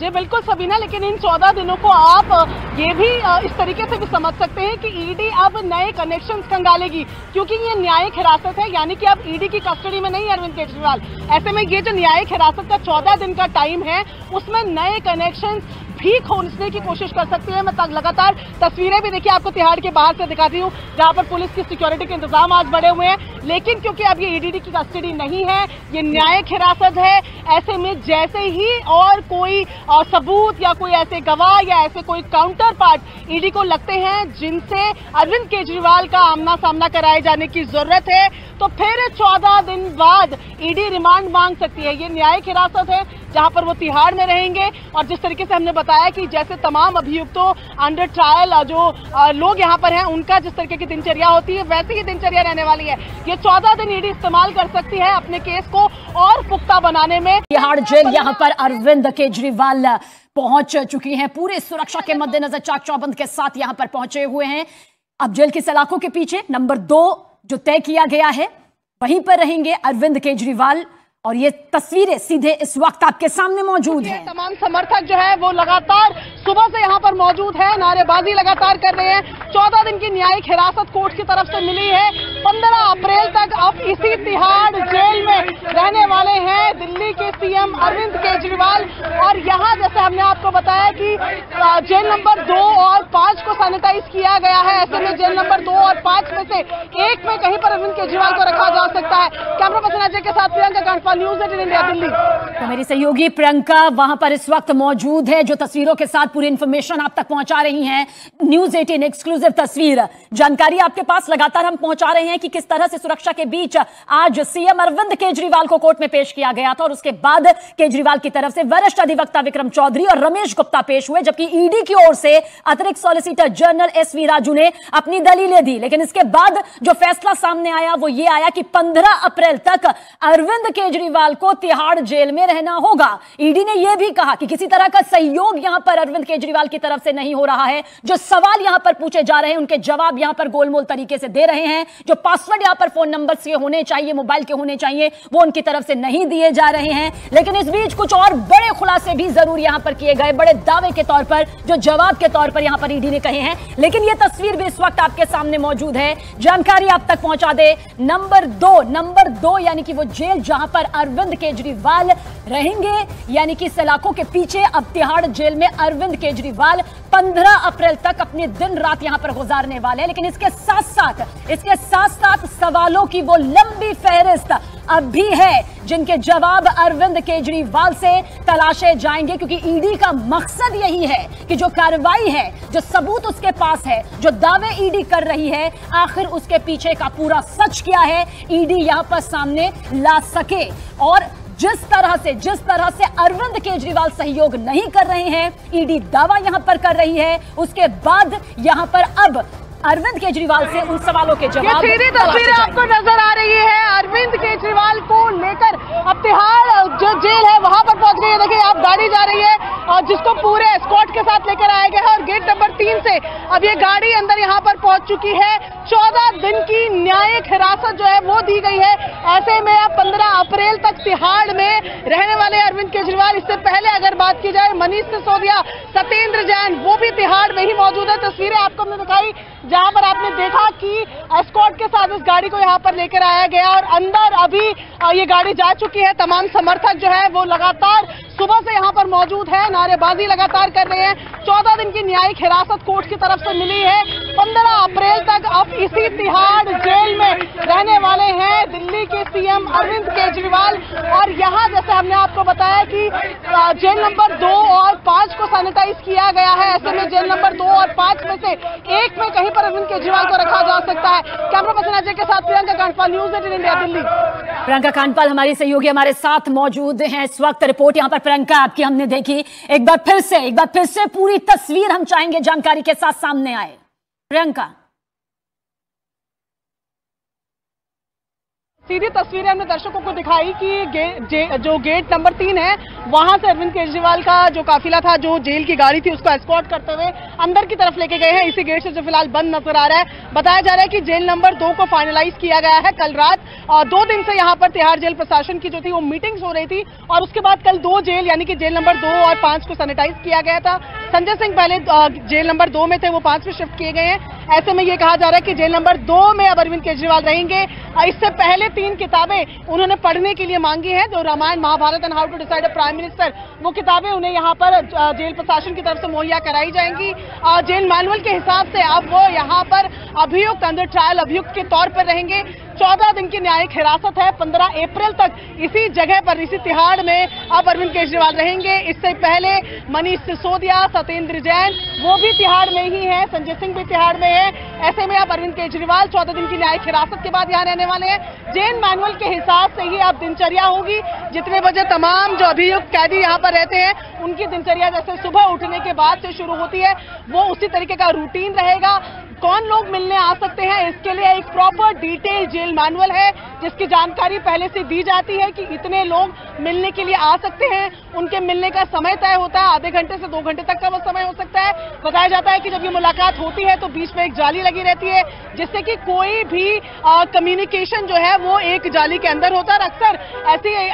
जी बिल्कुल सबीना, लेकिन इन 14 दिनों को आप ये भी इस तरीके से भी समझ सकते हैं कि ईडी अब नए कनेक्शंस खंगालेगी, क्योंकि ये न्यायिक हिरासत है, यानी कि अब ईडी की कस्टडी में नहीं है अरविंद केजरीवाल। ऐसे में ये जो न्यायिक हिरासत का 14 दिन का टाइम है, उसमें नए कनेक्शंस भी खोजने की कोशिश कर सकती है। मैं लगातार तस्वीरें भी देखिए आपको तिहाड़ के बाहर से दिखाती हूँ, जहां पर पुलिस की सिक्योरिटी के इंतजाम आज बढ़े हुए हैं। लेकिन क्योंकि अब ये ईडी की कस्टडी नहीं है, ये न्यायिक हिरासत है, ऐसे में जैसे ही और कोई सबूत या कोई ऐसे गवाह या ऐसे कोई काउंटर पार्ट ईडी को लगते हैं जिनसे अरविंद केजरीवाल का आमना सामना कराए जाने की जरूरत है, तो फिर 14 दिन बाद ईडी रिमांड मांग सकती है। ये न्यायिक हिरासत है जहां पर वो तिहाड़ में रहेंगे और जिस तरीके से हमने बताया बताया कि जैसे तमाम अभियुक्तों अंडर ट्रायल जो लोग यहाँ पर हैं उनका जिस तरीके की दिनचर्या होती है वैसी ही दिनचर्या रहने वाली है। ये 14 दिन ईडी इस्तेमाल कर सकती है अपने केस को और पुख्ता बनाने में। तिहाड़ जेल यहाँ पर अरविंद केजरीवाल पहुंच चुकी हैं, पूरे सुरक्षा के मद्देनजर चाक चौबंद के साथ यहाँ पर पहुंचे हुए हैं। अब जेल की सलाखों के पीछे नंबर 2 जो तय किया गया है वहीं पर रहेंगे अरविंद केजरीवाल और ये तस्वीरें सीधे इस वक्त आपके सामने मौजूद हैं। तमाम समर्थक जो है वो लगातार सुबह से यहाँ पर मौजूद है, नारेबाजी लगातार कर रहे हैं। 14 दिन की न्यायिक हिरासत कोर्ट की तरफ से मिली है। 15 अप्रैल तक अब इसी तिहाड़ जेल में रहने वाले हैं दिल्ली के सीएम अरविंद केजरीवाल। और यहाँ जैसे हमने आपको बताया कि जेल नंबर 2 और 5 को सैनिटाइज किया गया है। ऐसे में जेल नंबर 2 और 5 में से एक में कहीं पर अरविंद केजरीवाल को रखा जा सकता है। कैमरा पर्सन अजय के साथ प्रियंका कांडपाल, न्यूज़ 18 इंडिया, दिल्ली। तो मेरी सहयोगी प्रियंका वहां पर इस वक्त मौजूद है जो तस्वीरों के साथ पूरी इंफॉर्मेशन आप तक पहुंचा रही हैं। न्यूज़ 18 एक्सक्लूसिव तस्वीर जानकारी आपके पास लगातार हम पहुंचा रहे हैं कि किस तरह से सुरक्षा के बीच आज सीएम अरविंद केजरीवाल को कोर्ट में पेश किया गया था और उसके बाद केजरीवाल की तरफ से वरिष्ठ अधिवक्ता विक्रम चौधरी और रमेश गुप्ता पेश हुए, जबकि ईडी की ओर से अतिरिक्त सॉलिसिटर जनरल एसवी राजू ने अपनी दलीलें दी। लेकिन इसके बाद जो फैसला सामने आया वो ये आया कि 15 अप्रैल तक अरविंद केजरीवाल को तिहाड़ जेल में रहना होगा। ईडी ने यह भी कहा कि किसी तरह का सहयोग यहां पर अरविंद केजरीवाल की तरफ से नहीं हो रहा है। जो सवाल यहां पर पूछे जा रहे हैं उनके जवाब यहां पर गोलमोल तरीके से दे रहे हैं। जो पासवर्ड यहां पर फोन नंबर के होने चाहिए, मोबाइल के होने चाहिए, वो उनकी तरफ से नहीं दिए जा रहे हैं। लेकिन इस बीच कुछ और बड़े खुलासे भी जरूर यहां पर किए गए, बड़े दावे के तौर पर, जो जवाब के तौर पर यहां पर ईडी ने कहे हैं। लेकिन यह तस्वीर भी इस वक्त आपके सामने मौजूद है, जानकारी आप तक पहुंचा दे। नंबर 2 यानी कि वो जेल जहां पर अरविंद केजरीवाल रहेंगे, यानी कि सलाखों के पीछे अब तिहाड़ जेल में अरविंद केजरीवाल 15 अप्रैल तक अपने दिन रात यहां पर गुजारने वाले हैं। लेकिन इसके साथ साथ सवालों की वो लंबी फहरिस्त अब भी है जिनके जवाब अरविंद केजरीवाल से तलाशे जाएंगे, क्योंकि ईडी का मकसद यही है कि जो कार्रवाई है, जो सबूत उसके पास है, जो दावे ईडी कर रही है, आखिर उसके पीछे का पूरा सच क्या है ईडी यहां पर सामने ला सके। और जिस तरह से अरविंद केजरीवाल सहयोग नहीं कर रहे हैं, ईडी दावा यहां पर कर रही है, उसके बाद यहां पर अब अरविंद केजरीवाल से उन सवालों के जवाब। ये सीधी तस्वीरें आपको नजर आ रही है अरविंद केजरीवाल को लेकर अब तिहाड़ जो जेल है वहां पर पहुंच गई है। देखिए आप गाड़ी जा रही है और जिसको पूरे एस्कॉर्ट के साथ लेकर आया गया है और गेट नंबर 3 से अब ये गाड़ी अंदर यहाँ पर पहुंच चुकी है। 14 दिन की न्यायिक हिरासत जो है वो दी गई है। ऐसे में अब 15 अप्रैल तक तिहाड़ में रहने वाले अरविंद केजरीवाल। इससे पहले अगर बात की जाए मनीष सिसोदिया, सत्येंद्र जैन, वो भी तिहाड़ में ही मौजूद है। तस्वीरें आपको हमने दिखाई जहां पर आपने देखा कि एस्कॉर्ट के साथ इस गाड़ी को यहां पर लेकर आया गया और अंदर अभी ये गाड़ी जा चुकी है। तमाम समर्थक जो है वो लगातार सुबह से यहां पर मौजूद है, नारेबाजी लगातार कर रहे हैं। 14 दिन की न्यायिक हिरासत कोर्ट की तरफ से मिली है। 15 अप्रैल तक अब इसी तिहाड़ जेल में रहने वाले हैं दिल्ली के सीएम अरविंद केजरीवाल। और यहाँ जैसे हमने आपको बताया कि जेल नंबर 2 और 5 को सैनिटाइज किया गया है। ऐसे में जेल नंबर 2 और 5 में से एक में कहीं पर अरविंद केजरीवाल को रखा जा सकता है। कैमरा पर्सन अजय के साथ प्रियंका कांडपाल, न्यूज़ 18 इंडिया, दिल्ली। प्रियंका कांडपाल हमारी सहयोगी हमारे साथ मौजूद हैं इस वक्त। रिपोर्ट यहां पर प्रियंका आपकी हमने देखी, एक बार फिर से पूरी तस्वीर हम चाहेंगे जानकारी के साथ सामने आए। प्रियंका, सीधी तस्वीरें हमने दर्शकों को दिखाई कि जो गेट नंबर 3 है वहां से अरविंद केजरीवाल का जो काफिला था, जो जेल की गाड़ी थी, उसको एस्कॉर्ट करते हुए अंदर की तरफ लेके गए हैं। इसी गेट से जो फिलहाल बंद नजर आ रहा है। बताया जा रहा है कि जेल नंबर 2 को फाइनलाइज किया गया है कल रात। 2 दिन से यहाँ पर तिहाड़ जेल प्रशासन की जो थी वो मीटिंग्स हो रही थी और उसके बाद कल 2 जेल यानी कि जेल नंबर 2 और 5 को सैनिटाइज किया गया था। संजय सिंह पहले जेल नंबर 2 में थे, वो 5 में शिफ्ट किए गए हैं। ऐसे में ये कहा जा रहा है कि जेल नंबर 2 में अब अरविंद केजरीवाल रहेंगे। इससे पहले 3 किताबें उन्होंने पढ़ने के लिए मांगी हैं, जो Ramayana, Mahabharata and how to decide a prime minister, वो किताबें उन्हें यहाँ पर जेल प्रशासन की तरफ से मुहैया कराई जाएंगी। जेल मैनुअल के हिसाब से अब वो यहाँ पर अभियुक्त, अंडर ट्रायल अभियुक्त के तौर पर रहेंगे। 14 दिन की न्यायिक हिरासत है। 15 अप्रैल तक इसी जगह पर, इसी तिहाड़ में अब अरविंद केजरीवाल रहेंगे। इससे पहले मनीष सिसोदिया, सत्येंद्र जैन, वो भी तिहाड़ में ही है, संजय सिंह भी तिहाड़ में है। ऐसे में अब अरविंद केजरीवाल 14 दिन की न्यायिक हिरासत के बाद यहाँ रहने वाले हैं। जेल मैनुअल के हिसाब से ही अब दिनचर्या होगी। जितने बजे तमाम जो अभियुक्त कैदी यहाँ पर रहते हैं उनकी दिनचर्या जैसे सुबह उठने के बाद से शुरू होती है वो उसी तरीके का रूटीन रहेगा। कौन लोग मिलने आ सकते हैं इसके लिए एक प्रॉपर डिटेल जेल मैनुअल है जिसकी जानकारी पहले से दी जाती है कि इतने लोग मिलने के लिए आ सकते हैं। उनके मिलने का समय तय होता है, आधे घंटे से 2 घंटे तक का वो समय हो सकता है। बताया जाता है कि जब ये मुलाकात होती है तो बीच में एक जाली लगी रहती है जिससे कि कोई भी कम्युनिकेशन जो है वो एक जाली के अंदर होता है। अक्सर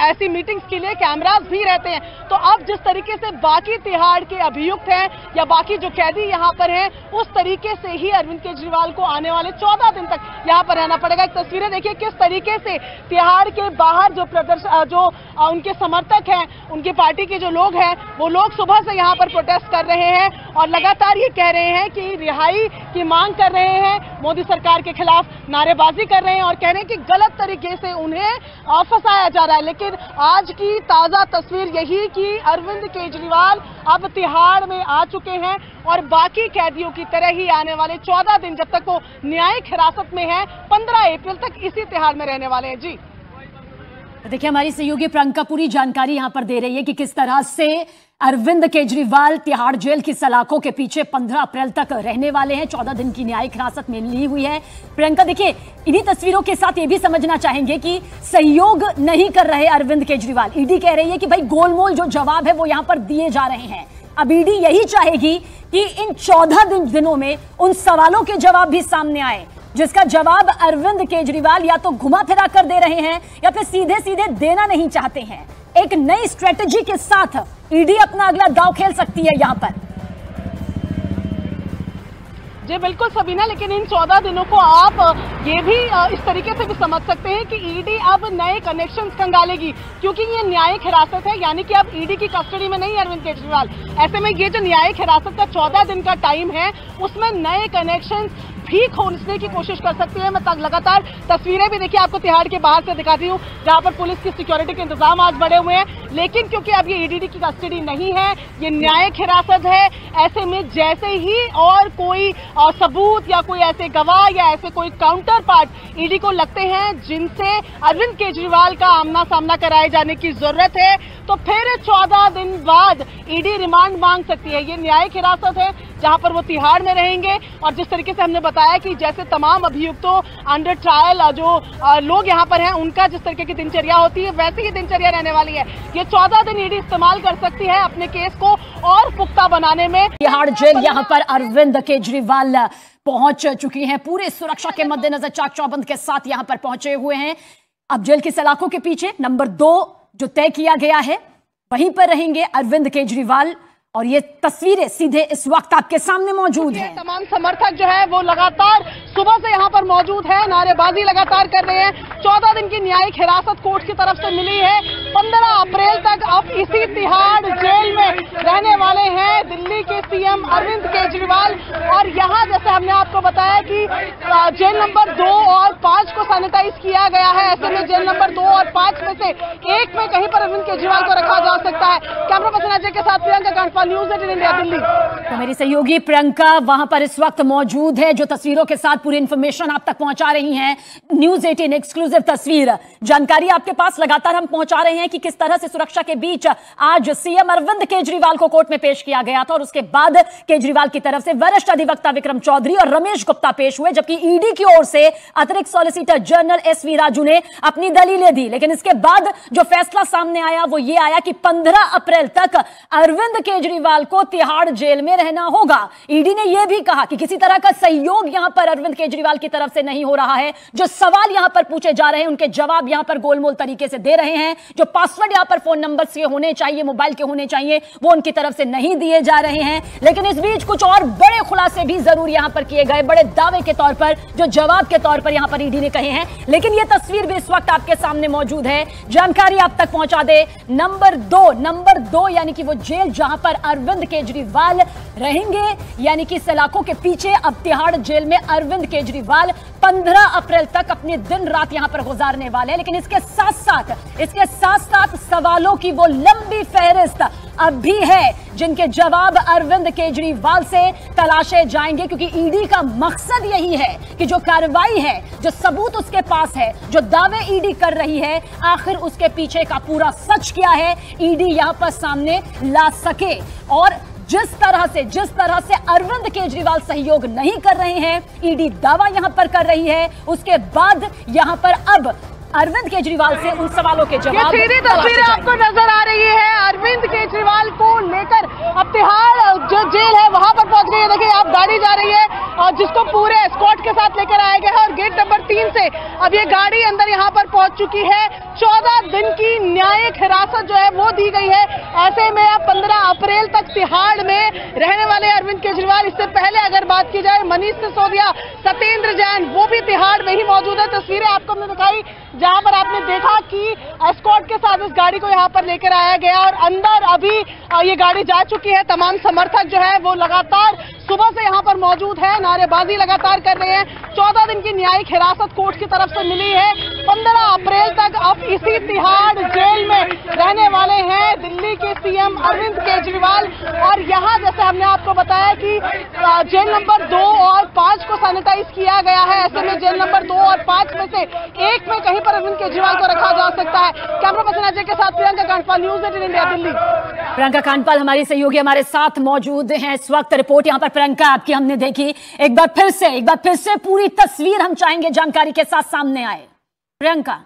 ऐसी मीटिंग्स के लिए कैमरास भी रहते हैं। तो अब जिस तरीके से बाकी तिहाड़ के अभियुक्त हैं या बाकी जो कैदी यहाँ पर हैं उस तरीके से ही अरविंद केजरीवाल को आने वाले 14 दिन तक यहाँ पर रहना पड़ेगा। एक तस्वीरें देखिए किस तरीके से तिहाड़ के बाहर जो उनके समर्थक हैं, उनकी पार्टी के जो लोग हैं वो लोग सुबह से यहाँ पर प्रोटेस्ट कर रहे हैं और लगातार ये कह रहे हैं कि रिहाई की मांग कर रहे हैं, मोदी सरकार के खिलाफ नारेबाजी कर रहे हैं और कह रहे हैं कि गलत तरीके से उन्हें फंसाया जा रहा है। लेकिन आज की ताजा तस्वीर यही कि अरविंद केजरीवाल अब तिहाड़ में आ चुके हैं और बाकी कैदियों की तरह ही आने वाले 14 दिन जब तक वो न्यायिक हिरासत में है 15 अप्रैल तक इसी तिहाड़ में रहने वाले हैं। जी देखिए, हमारी सहयोगी प्रियंका पूरी जानकारी यहां पर दे रही है कि किस तरह से अरविंद केजरीवाल तिहाड़ जेल की सलाखों के पीछे 15 अप्रैल तक रहने वाले हैं। 14 दिन की न्यायिक हिरासत में ली हुई है। प्रियंका, देखिए, इन्हीं तस्वीरों के साथ ये भी समझना चाहेंगे कि सहयोग नहीं कर रहे अरविंद केजरीवाल। ईडी कह रही है कि भाई गोलमोल जो जवाब है वो यहां पर दिए जा रहे हैं। अब ईडी यही चाहेगी कि इन 14 दिनों में उन सवालों के जवाब भी सामने आए जिसका जवाब अरविंद केजरीवाल या तो घुमा फिरा कर दे रहे हैं या फिर सीधे सीधे देना नहीं चाहते हैं। एक नई स्ट्रेटजी के साथ ईडी अपना अगला दांव खेल सकती है यहां पर। जी बिल्कुल सबीना, लेकिन इन 14 दिनों को आप ये भी इस तरीके से भी समझ सकते हैं कि ईडी अब नए कनेक्शंस खंगालेगी क्योंकि ये न्यायिक हिरासत है, यानी कि अब ईडी की कस्टडी में नहीं अरविंद केजरीवाल। ऐसे में ये जो न्यायिक हिरासत का 14 दिन का टाइम है उसमें नए कनेक्शंस भी खोजने की कोशिश कर सकती है। मैं लगातार तस्वीरें भी देखिए आपको तिहाड़ के बाहर से दिखाती हूँ जहां पर पुलिस की सिक्योरिटी के इंतजाम आज बढ़े हुए हैं। लेकिन क्योंकि अब ये ईडी की कस्टडी नहीं है, ये न्यायिक हिरासत है, ऐसे में जैसे ही और कोई सबूत या कोई ऐसे गवाह या ऐसे कोई काउंटर पार्ट ईडी को लगते हैं जिनसे अरविंद केजरीवाल का आमना सामना कराए जाने की जरूरत है तो फिर 14 दिन बाद ईडी रिमांड मांग सकती है। ये न्यायिक हिरासत है जहां पर वो तिहाड़ में रहेंगे और जिस तरीके से हमने बताया कि जैसे तमाम अभियुक्तों अंडर ट्रायल जो लोग यहां पर हैं उनका जिस तरीके की दिनचर्या होती है वैसे ही दिनचर्या रहने वाली है। ये 14 दिन ईडी इस्तेमाल कर सकती है अपने केस को और पुख्ता बनाने में। तिहाड़ जेल यहां पर अरविंद केजरीवाल पहुंच चुकी हैं, पूरे सुरक्षा के मद्देनजर चाक चौबंद के साथ यहां पर पहुंचे हुए हैं। अब जेल की सलाखों के पीछे नंबर 2 जो तय किया गया है वहीं पर रहेंगे अरविंद केजरीवाल और ये तस्वीरें सीधे इस वक्त आपके सामने मौजूद हैं। तमाम समर्थक जो है वो लगातार सुबह से यहाँ पर मौजूद है, नारेबाजी लगातार कर रहे हैं। 14 दिन की न्यायिक हिरासत कोर्ट की तरफ से मिली है। 15 अप्रैल तक अब इसी तिहाड़ जेल में रहने वाले हैं दिल्ली के सीएम अरविंद केजरीवाल। और यहाँ जैसे हमने आपको बताया कि जेल नंबर 2 और 5 को सैनिटाइज किया गया है। ऐसे में जेल नंबर 2 और 5 में से एक में कहीं पर अरविंद केजरीवाल को रखा जा सकता है। कैमरा पर्सन अजय के साथ प्रियंका कांडपाल, न्यूज़ 18 इंडिया, दिल्ली। तो मेरी सहयोगी प्रियंका वहां पर इस वक्त मौजूद है जो तस्वीरों के साथ पूरी इंफॉर्मेशन आप तक पहुंचा रही हैं। न्यूज़ 18 एक्सक्लूसिव तस्वीर जानकारी आपके पास लगातार हम पहुंचा रहे हैं कि किस तरह से सुरक्षा के बीच आज सीएम अरविंद केजरीवाल को कोर्ट में पेश किया गया था और उसके बाद केजरीवाल की तरफ से वरिष्ठ अधिवक्ता विक्रम चौधरी और रमेश गुप्ता पेश हुए, जबकि ईडी की ओर से अतिरिक्त सॉलिसिटर जनरल एसवी राजू ने अपनी दलीलें दी। लेकिन इसके बाद जो फैसला सामने आया वो ये आया कि 15 अप्रैल तक अरविंद केजरीवाल को तिहाड़ जेल में रहना होगा। ईडी ने यह भी कहा कि किसी तरह का सहयोग यहां पर अरविंद केजरीवाल की तरफ से नहीं हो रहा है। जो सवाल यहां पर पूछे जा रहे हैं उनके जवाब यहां पर गोलमोल तरीके से दे रहे हैं। जो पासवर्ड यहां पर फोन नंबर से होने चाहिए, मोबाइल के होने चाहिए, वो उनकी तरफ से नहीं दिए जा रहे हैं। लेकिन इस बीच कुछ और बड़े खुलासे भी जरूर यहां पर किए गए, बड़े दावे के तौर पर, जो जवाब के तौर पर यहां पर ईडी ने कहे हैं। लेकिन यह तस्वीर भी इस वक्त आपके सामने मौजूद है, जानकारी आप तक पहुंचा दे। नंबर 2 यानी कि वो जेल जहां पर अरविंद केजरीवाल रहेंगे, यानी कि सलाखों के पीछे अब तिहाड़ जेल में अरविंद केजरीवाल 15 अप्रैल तक अपनी दिन रात यहां पर गुजारने वाले हैं। लेकिन इसके साथ साथ सवालों की वो लंबी फहरिस्त अब भी है जिनके जवाब अरविंद केजरीवाल से तलाशे जाएंगे, क्योंकि ईडी का मकसद यही है कि जो कार्रवाई है, जो सबूत उसके पास है, जो दावे ईडी कर रही है, आखिर उसके पीछे का पूरा सच क्या है ईडी यहां पर सामने ला सके। और जिस तरह से अरविंद केजरीवाल सहयोग नहीं कर रहे हैं, ईडी दावा यहां पर कर रही है, उसके बाद यहां पर अब अरविंद केजरीवाल से उन सवालों के जवाब। ये सीधी तस्वीरें आपको नजर आ रही है अरविंद केजरीवाल को लेकर अब तिहाड़ जो जेल है वहां पर पहुंच गई है। देखिए आप गाड़ी जा रही है और जिसको पूरे एस्कॉर्ट के साथ लेकर आया गया है और गेट नंबर 3 से अब ये गाड़ी अंदर यहां पर पहुंच चुकी है। 14 दिन की न्यायिक हिरासत जो है वो दी गई है। ऐसे में अब 15 अप्रैल तक तिहाड़ में रहने वाले अरविंद केजरीवाल। इससे पहले अगर बात की जाए मनीष सिसोदिया, सत्येंद्र जैन, वो भी तिहाड़ में ही मौजूद है। तस्वीरें आपको हमने दिखाई जहां पर आपने देखा कि एस्कॉर्ट के साथ इस गाड़ी को यहां पर लेकर आया गया और अंदर अभी ये गाड़ी जा चुकी है। तमाम समर्थक जो है वो लगातार सुबह से यहां पर मौजूद है, नारेबाजी लगातार कर रहे हैं। 14 दिन की न्यायिक हिरासत कोर्ट की तरफ से मिली है। 15 अप्रैल तक अब इसी तिहाड़ जेल में रहने वाले हैं दिल्ली के सीएम अरविंद केजरीवाल। और यहां जैसे हमने आपको बताया कि जेल नंबर 2 और 5 को सैनिटाइज किया गया है। ऐसे में जेल नंबर 2 और 5 में से एक में कहीं पर अरविंद केजरीवाल को रखा जा सकता है। कैमरा पर्सन अजय के साथ प्रियंका कांडपाल, न्यूज़ 18 इंडिया, दिल्ली। प्रियंका कांडपाल हमारी सहयोगी हमारे साथ मौजूद हैं इस वक्त। रिपोर्ट यहां पर प्रियंका आपकी हमने देखी। एक बार फिर से पूरी तस्वीर हम चाहेंगे जानकारी के साथ सामने आए। प्रियंका,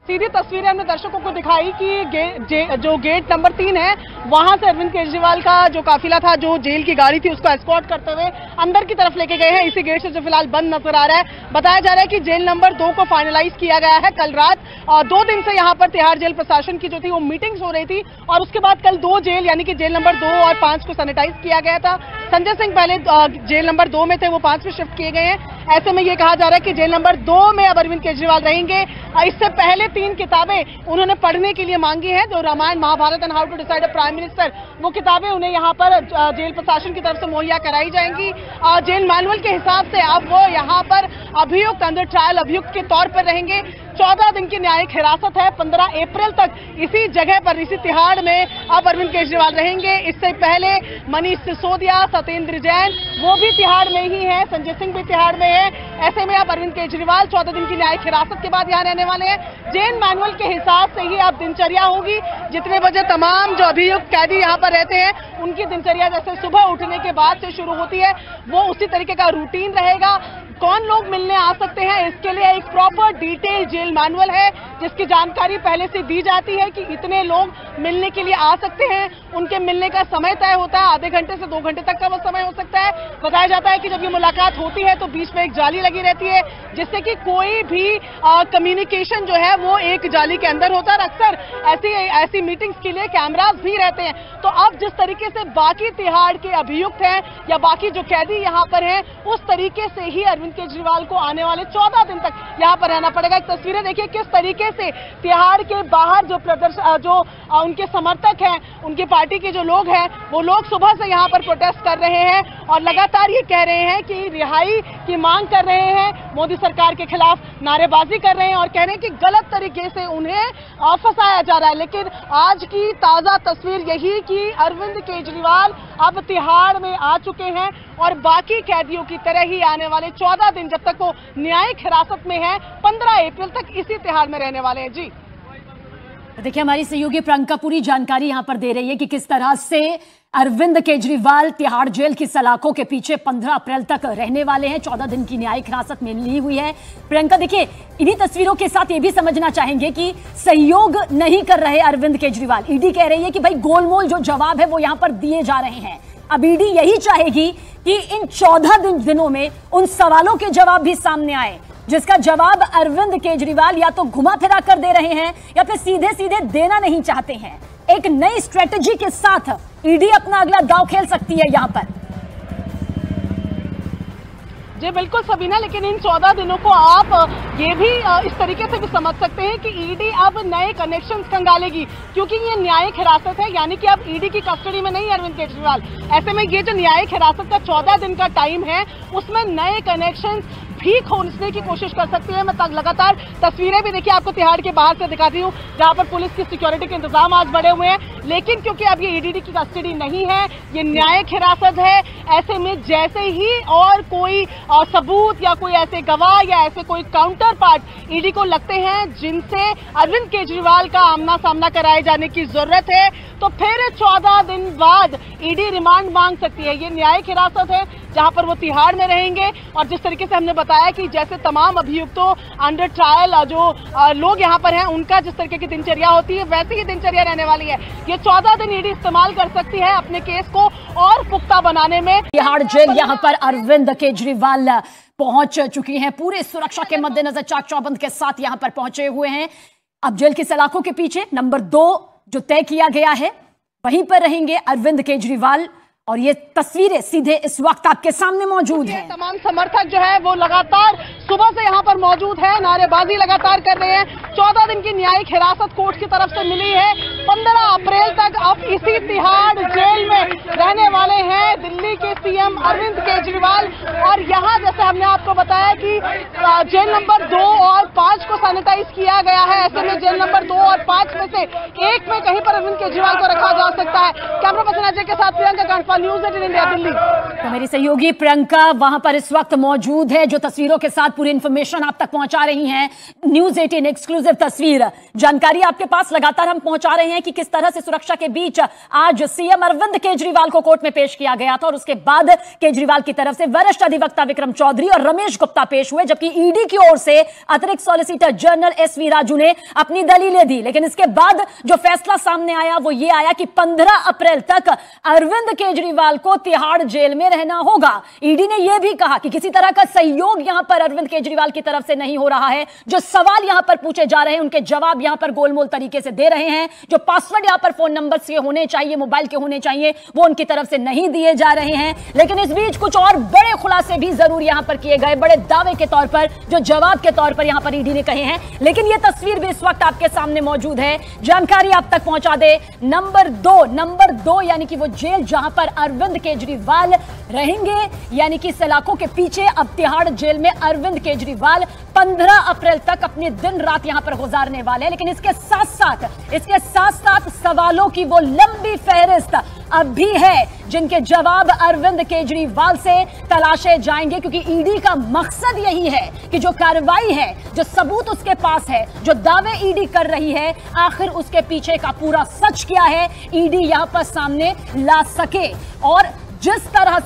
सीधी तस्वीरें हमने दर्शकों को दिखाई कि जो गेट नंबर 3 है वहां से अरविंद केजरीवाल का जो काफिला था, जो जेल की गाड़ी थी, उसको एस्कॉर्ट करते हुए अंदर की तरफ लेके गए हैं। इसी गेट से जो फिलहाल बंद नजर आ रहा है। बताया जा रहा है कि जेल नंबर 2 को फाइनलाइज किया गया है कल रात। 2 दिन से यहां पर तिहाड़ जेल प्रशासन की जो थी वो मीटिंग्स हो रही थी और उसके बाद कल 2 जेल यानी कि जेल नंबर 2 और 5 को सैनिटाइज किया गया था। संजय सिंह पहले जेल नंबर 2 में थे, वो 5 में शिफ्ट किए गए हैं। ऐसे में ये कहा जा रहा है कि जेल नंबर 2 में अब अरविंद केजरीवाल रहेंगे। इससे पहले 3 किताबें उन्होंने पढ़ने के लिए मांगी हैं, जो Ramayana, Mahabharata and how to decide a prime minister, वो किताबें उन्हें यहाँ पर जेल प्रशासन की तरफ से मुहैया कराई जाएंगी। जेल मैनुअल के हिसाब से अब वो यहाँ पर अभियुक्त, अंडर ट्रायल अभियुक्त के तौर पर रहेंगे। 14 दिन की न्यायिक हिरासत है। 15 अप्रैल तक इसी जगह पर, इसी तिहाड़ में अब अरविंद केजरीवाल रहेंगे। इससे पहले मनीष सिसोदिया, सत्येंद्र जैन, वो भी तिहाड़ में ही है, संजय सिंह भी तिहाड़ में है। ऐसे में अब अरविंद केजरीवाल 14 दिन की न्यायिक हिरासत के बाद यहाँ रहने वाले हैं। जेल मैनुअल के हिसाब से ही अब दिनचर्या होगी। जितने बजे तमाम जो अभियुक्त कैदी यहाँ पर रहते हैं उनकी दिनचर्या जैसे सुबह उठने के बाद से शुरू होती है, वो उसी तरीके का रूटीन रहेगा। कौन लोग मिलने आ सकते हैं, इसके लिए एक प्रॉपर डिटेल जेल मैनुअल है जिसकी जानकारी पहले से दी जाती है कि इतने लोग मिलने के लिए आ सकते हैं। उनके मिलने का समय तय होता है, आधे घंटे से 2 घंटे तक का वो समय हो सकता है। बताया जाता है कि जब ये मुलाकात होती है तो बीच में एक जाली लगी रहती है जिससे कि कोई भी कम्युनिकेशन जो है वो एक जाली के अंदर होता है। अक्सर ऐसी मीटिंग्स के लिए कैमरास भी रहते हैं। तो अब जिस तरीके से बाकी तिहाड़ के अभियुक्त हैं या बाकी जो कैदी यहाँ पर हैं, उस तरीके से ही अरविंद केजरीवाल को आने वाले 14 दिन तक यहाँ पर रहना पड़ेगा। एक तस्वीरें देखिए किस तरीके से तिहाड़ के बाहर जो उनके समर्थक हैं, उनकी पार्टी के जो लोग हैं, वो लोग सुबह से यहाँ पर प्रोटेस्ट कर रहे हैं और लगातार ये कह रहे हैं कि रिहाई की मांग कर रहे हैं, मोदी सरकार के खिलाफ नारेबाजी कर रहे हैं और कह रहे हैं कि गलत तरीके से उन्हें फंसाया जा रहा है। लेकिन आज की ताजा तस्वीर यही कि अरविंद केजरीवाल अब तिहाड़ में आ चुके हैं और बाकी कैदियों की तरह ही आने वाले 14 दिन जब तक वो न्यायिक हिरासत में है, 15 अप्रैल तक इसी तिहाड़ में रहने वाले हैं। जी देखिए, हमारी सहयोगी प्रियंका पूरी जानकारी यहां पर दे रही है कि किस तरह से अरविंद केजरीवाल तिहाड़ जेल की सलाखों के पीछे 15 अप्रैल तक रहने वाले हैं। 14 दिन की न्यायिक हिरासत में ली हुई है। प्रियंका, देखिए, इन्हीं तस्वीरों के साथ ये भी समझना चाहेंगे कि सहयोग नहीं कर रहे अरविंद केजरीवाल। ईडी कह रही है कि भाई गोलमोल जो जवाब है वो यहां पर दिए जा रहे हैं। अब ईडी यही चाहेगी कि इन 14 दिनों में उन सवालों के जवाब भी सामने आए जिसका जवाब अरविंद केजरीवाल या तो घुमा फिरा कर दे रहे हैं या फिर सीधे सीधे देना नहीं चाहते हैं। एक नई स्ट्रेटजी के साथ ईडी अपना अगला दांव खेल सकती है यहां पर। जी बिल्कुल सबीना, लेकिन इन 14 दिनों को आप ये भी इस तरीके से भी समझ सकते हैं कि ईडी अब नए कनेक्शंस खंगालेगी, क्योंकि ये न्यायिक हिरासत है, यानी कि अब ईडी की कस्टडी में नहीं है अरविंद केजरीवाल। ऐसे में ये जो न्यायिक हिरासत का 14 दिन का टाइम है, उसमें नए कनेक्शंस भी खोजने की कोशिश कर सकती है। मैं लगातार तस्वीरें भी देखिए आपको तिहाड़ के बाहर से दिखाती हूँ, जहां पर पुलिस की सिक्योरिटी के इंतजाम आज बढ़े हुए हैं, लेकिन क्योंकि अब ये ईडी की कस्टडी नहीं है, ये न्यायिक हिरासत है, ऐसे में जैसे ही और कोई सबूत या कोई ऐसे गवाह या ऐसे कोई काउंटर पार्ट ईडी को लगते हैं जिनसे अरविंद केजरीवाल का आमना सामना कराए जाने की जरूरत है, तो फिर 14 दिन बाद ईडी रिमांड मांग सकती है। ये न्यायिक हिरासत है जहां पर वो तिहाड़ में रहेंगे, और जिस तरीके से हमने बताया कि जैसे तमाम अभियुक्तों अंडर ट्रायल जो लोग यहां पर हैं, उनका जिस तरीके की दिनचर्या होती है, वैसी ही दिनचर्या रहने वाली है। ये 14 दिन ईडी इस्तेमाल कर सकती है अपने केस को और पुख्ता बनाने में। तिहाड़ जेल यहां पर अरविंद केजरीवाल पहुंच चुकी हैं, पूरे सुरक्षा के मद्देनजर चाक चौबंद के साथ यहां पर पहुंचे हुए हैं। अब जेल की सलाखों के पीछे नंबर 2 जो तय किया गया है, वहीं पर रहेंगे अरविंद केजरीवाल, और ये तस्वीरें सीधे इस वक्त आपके सामने मौजूद हैं। तमाम समर्थक जो है वो लगातार सुबह से यहाँ पर मौजूद है, नारेबाजी लगातार कर रहे हैं। 14 दिन की न्यायिक हिरासत कोर्ट की तरफ से मिली है। 15 अप्रैल तक अब इसी तिहाड़ जेल में रहने वाले हैं दिल्ली के सीएम अरविंद केजरीवाल। और यहाँ जैसे हमने आपको बताया कि जेल नंबर 2 और 5 को सैनिटाइज किया गया है, ऐसे में जेल नंबर 2 और 5 में से एक में कहीं पर अरविंद केजरीवाल को रखा जा सकता है। कैमरा पर्सन अजय के साथ प्रियंका कांडपाल, न्यूज़ 18 इंडिया, दिल्ली। तो मेरी सहयोगी प्रियंका वहां पर इस वक्त मौजूद है, जो तस्वीरों के साथ पूरी इंफॉर्मेशन आप तक पहुंचा रही हैं। न्यूज़ 18 एक्सक्लूसिव तस्वीर जानकारी आपके पास लगातार हम पहुंचा रहे हैं कि किस तरह से सुरक्षा के बीच आज सीएम अरविंद केजरीवाल को कोर्ट में पेश किया गया था, और उसके बाद केजरीवाल की तरफ से वरिष्ठ अधिवक्ता विक्रम चौधरी और रमेश गुप्ता पेश हुए, जबकि ईडी की ओर से अतिरिक्त सॉलिसिटर जनरल एसवी राजू ने अपनी दलीलें दी। लेकिन इसके बाद जो फैसला सामने आया वो ये आया कि 15 अप्रैल तक अरविंद केजरीवाल को तिहाड़ जेल में रहना होगा। ईडी ने यह भी कहा कि किसी तरह का सहयोग यहां पर अरविंद केजरीवाल की तरफ से नहीं हो रहा है। जो सवाल यहां पर पूछे जा रहे हैं उनके जवाब यहां पर गोलमोल तरीके से दे रहे हैं। जो पासवर्ड यहां पर फोन नंबर के होने चाहिए, मोबाइल के होने चाहिए, वो उनकी तरफ से नहीं दिए जा रहे हैं। लेकिन इस बीच कुछ और बड़े खुलासे भी जरूर यहां पर किए गए, बड़े दावे के तौर पर, जो जवाब के तौर पर यहां पर ईडी ने कहे हैं। लेकिन यह तस्वीर भी इस वक्त आपके सामने मौजूद है, जानकारी आप तक पहुंचा दे। नंबर 2 यानी कि वो जेल जहां पर अरविंद केजरीवाल रहेंगे, यानी कि सलाखों के पीछे अब तिहाड़ जेल में अरविंद केजरीवाल 15 अप्रैल तक अपने दिन रात यहां पर गुजारने वाले हैं। लेकिन इसके साथ साथ सवालों की वो लंबी फहरिस्त अब भी है, जिनके जवाब अरविंद केजरीवाल से तलाशे जाएंगे, क्योंकि ईडी का मकसद यही है कि जो कार्रवाई है, जो सबूत उसके पास है, जो दावे ईडी कर रही है, आखिर उसके पीछे का पूरा सच क्या है, ईडी यहां पर सामने ला सके। और जिस तरह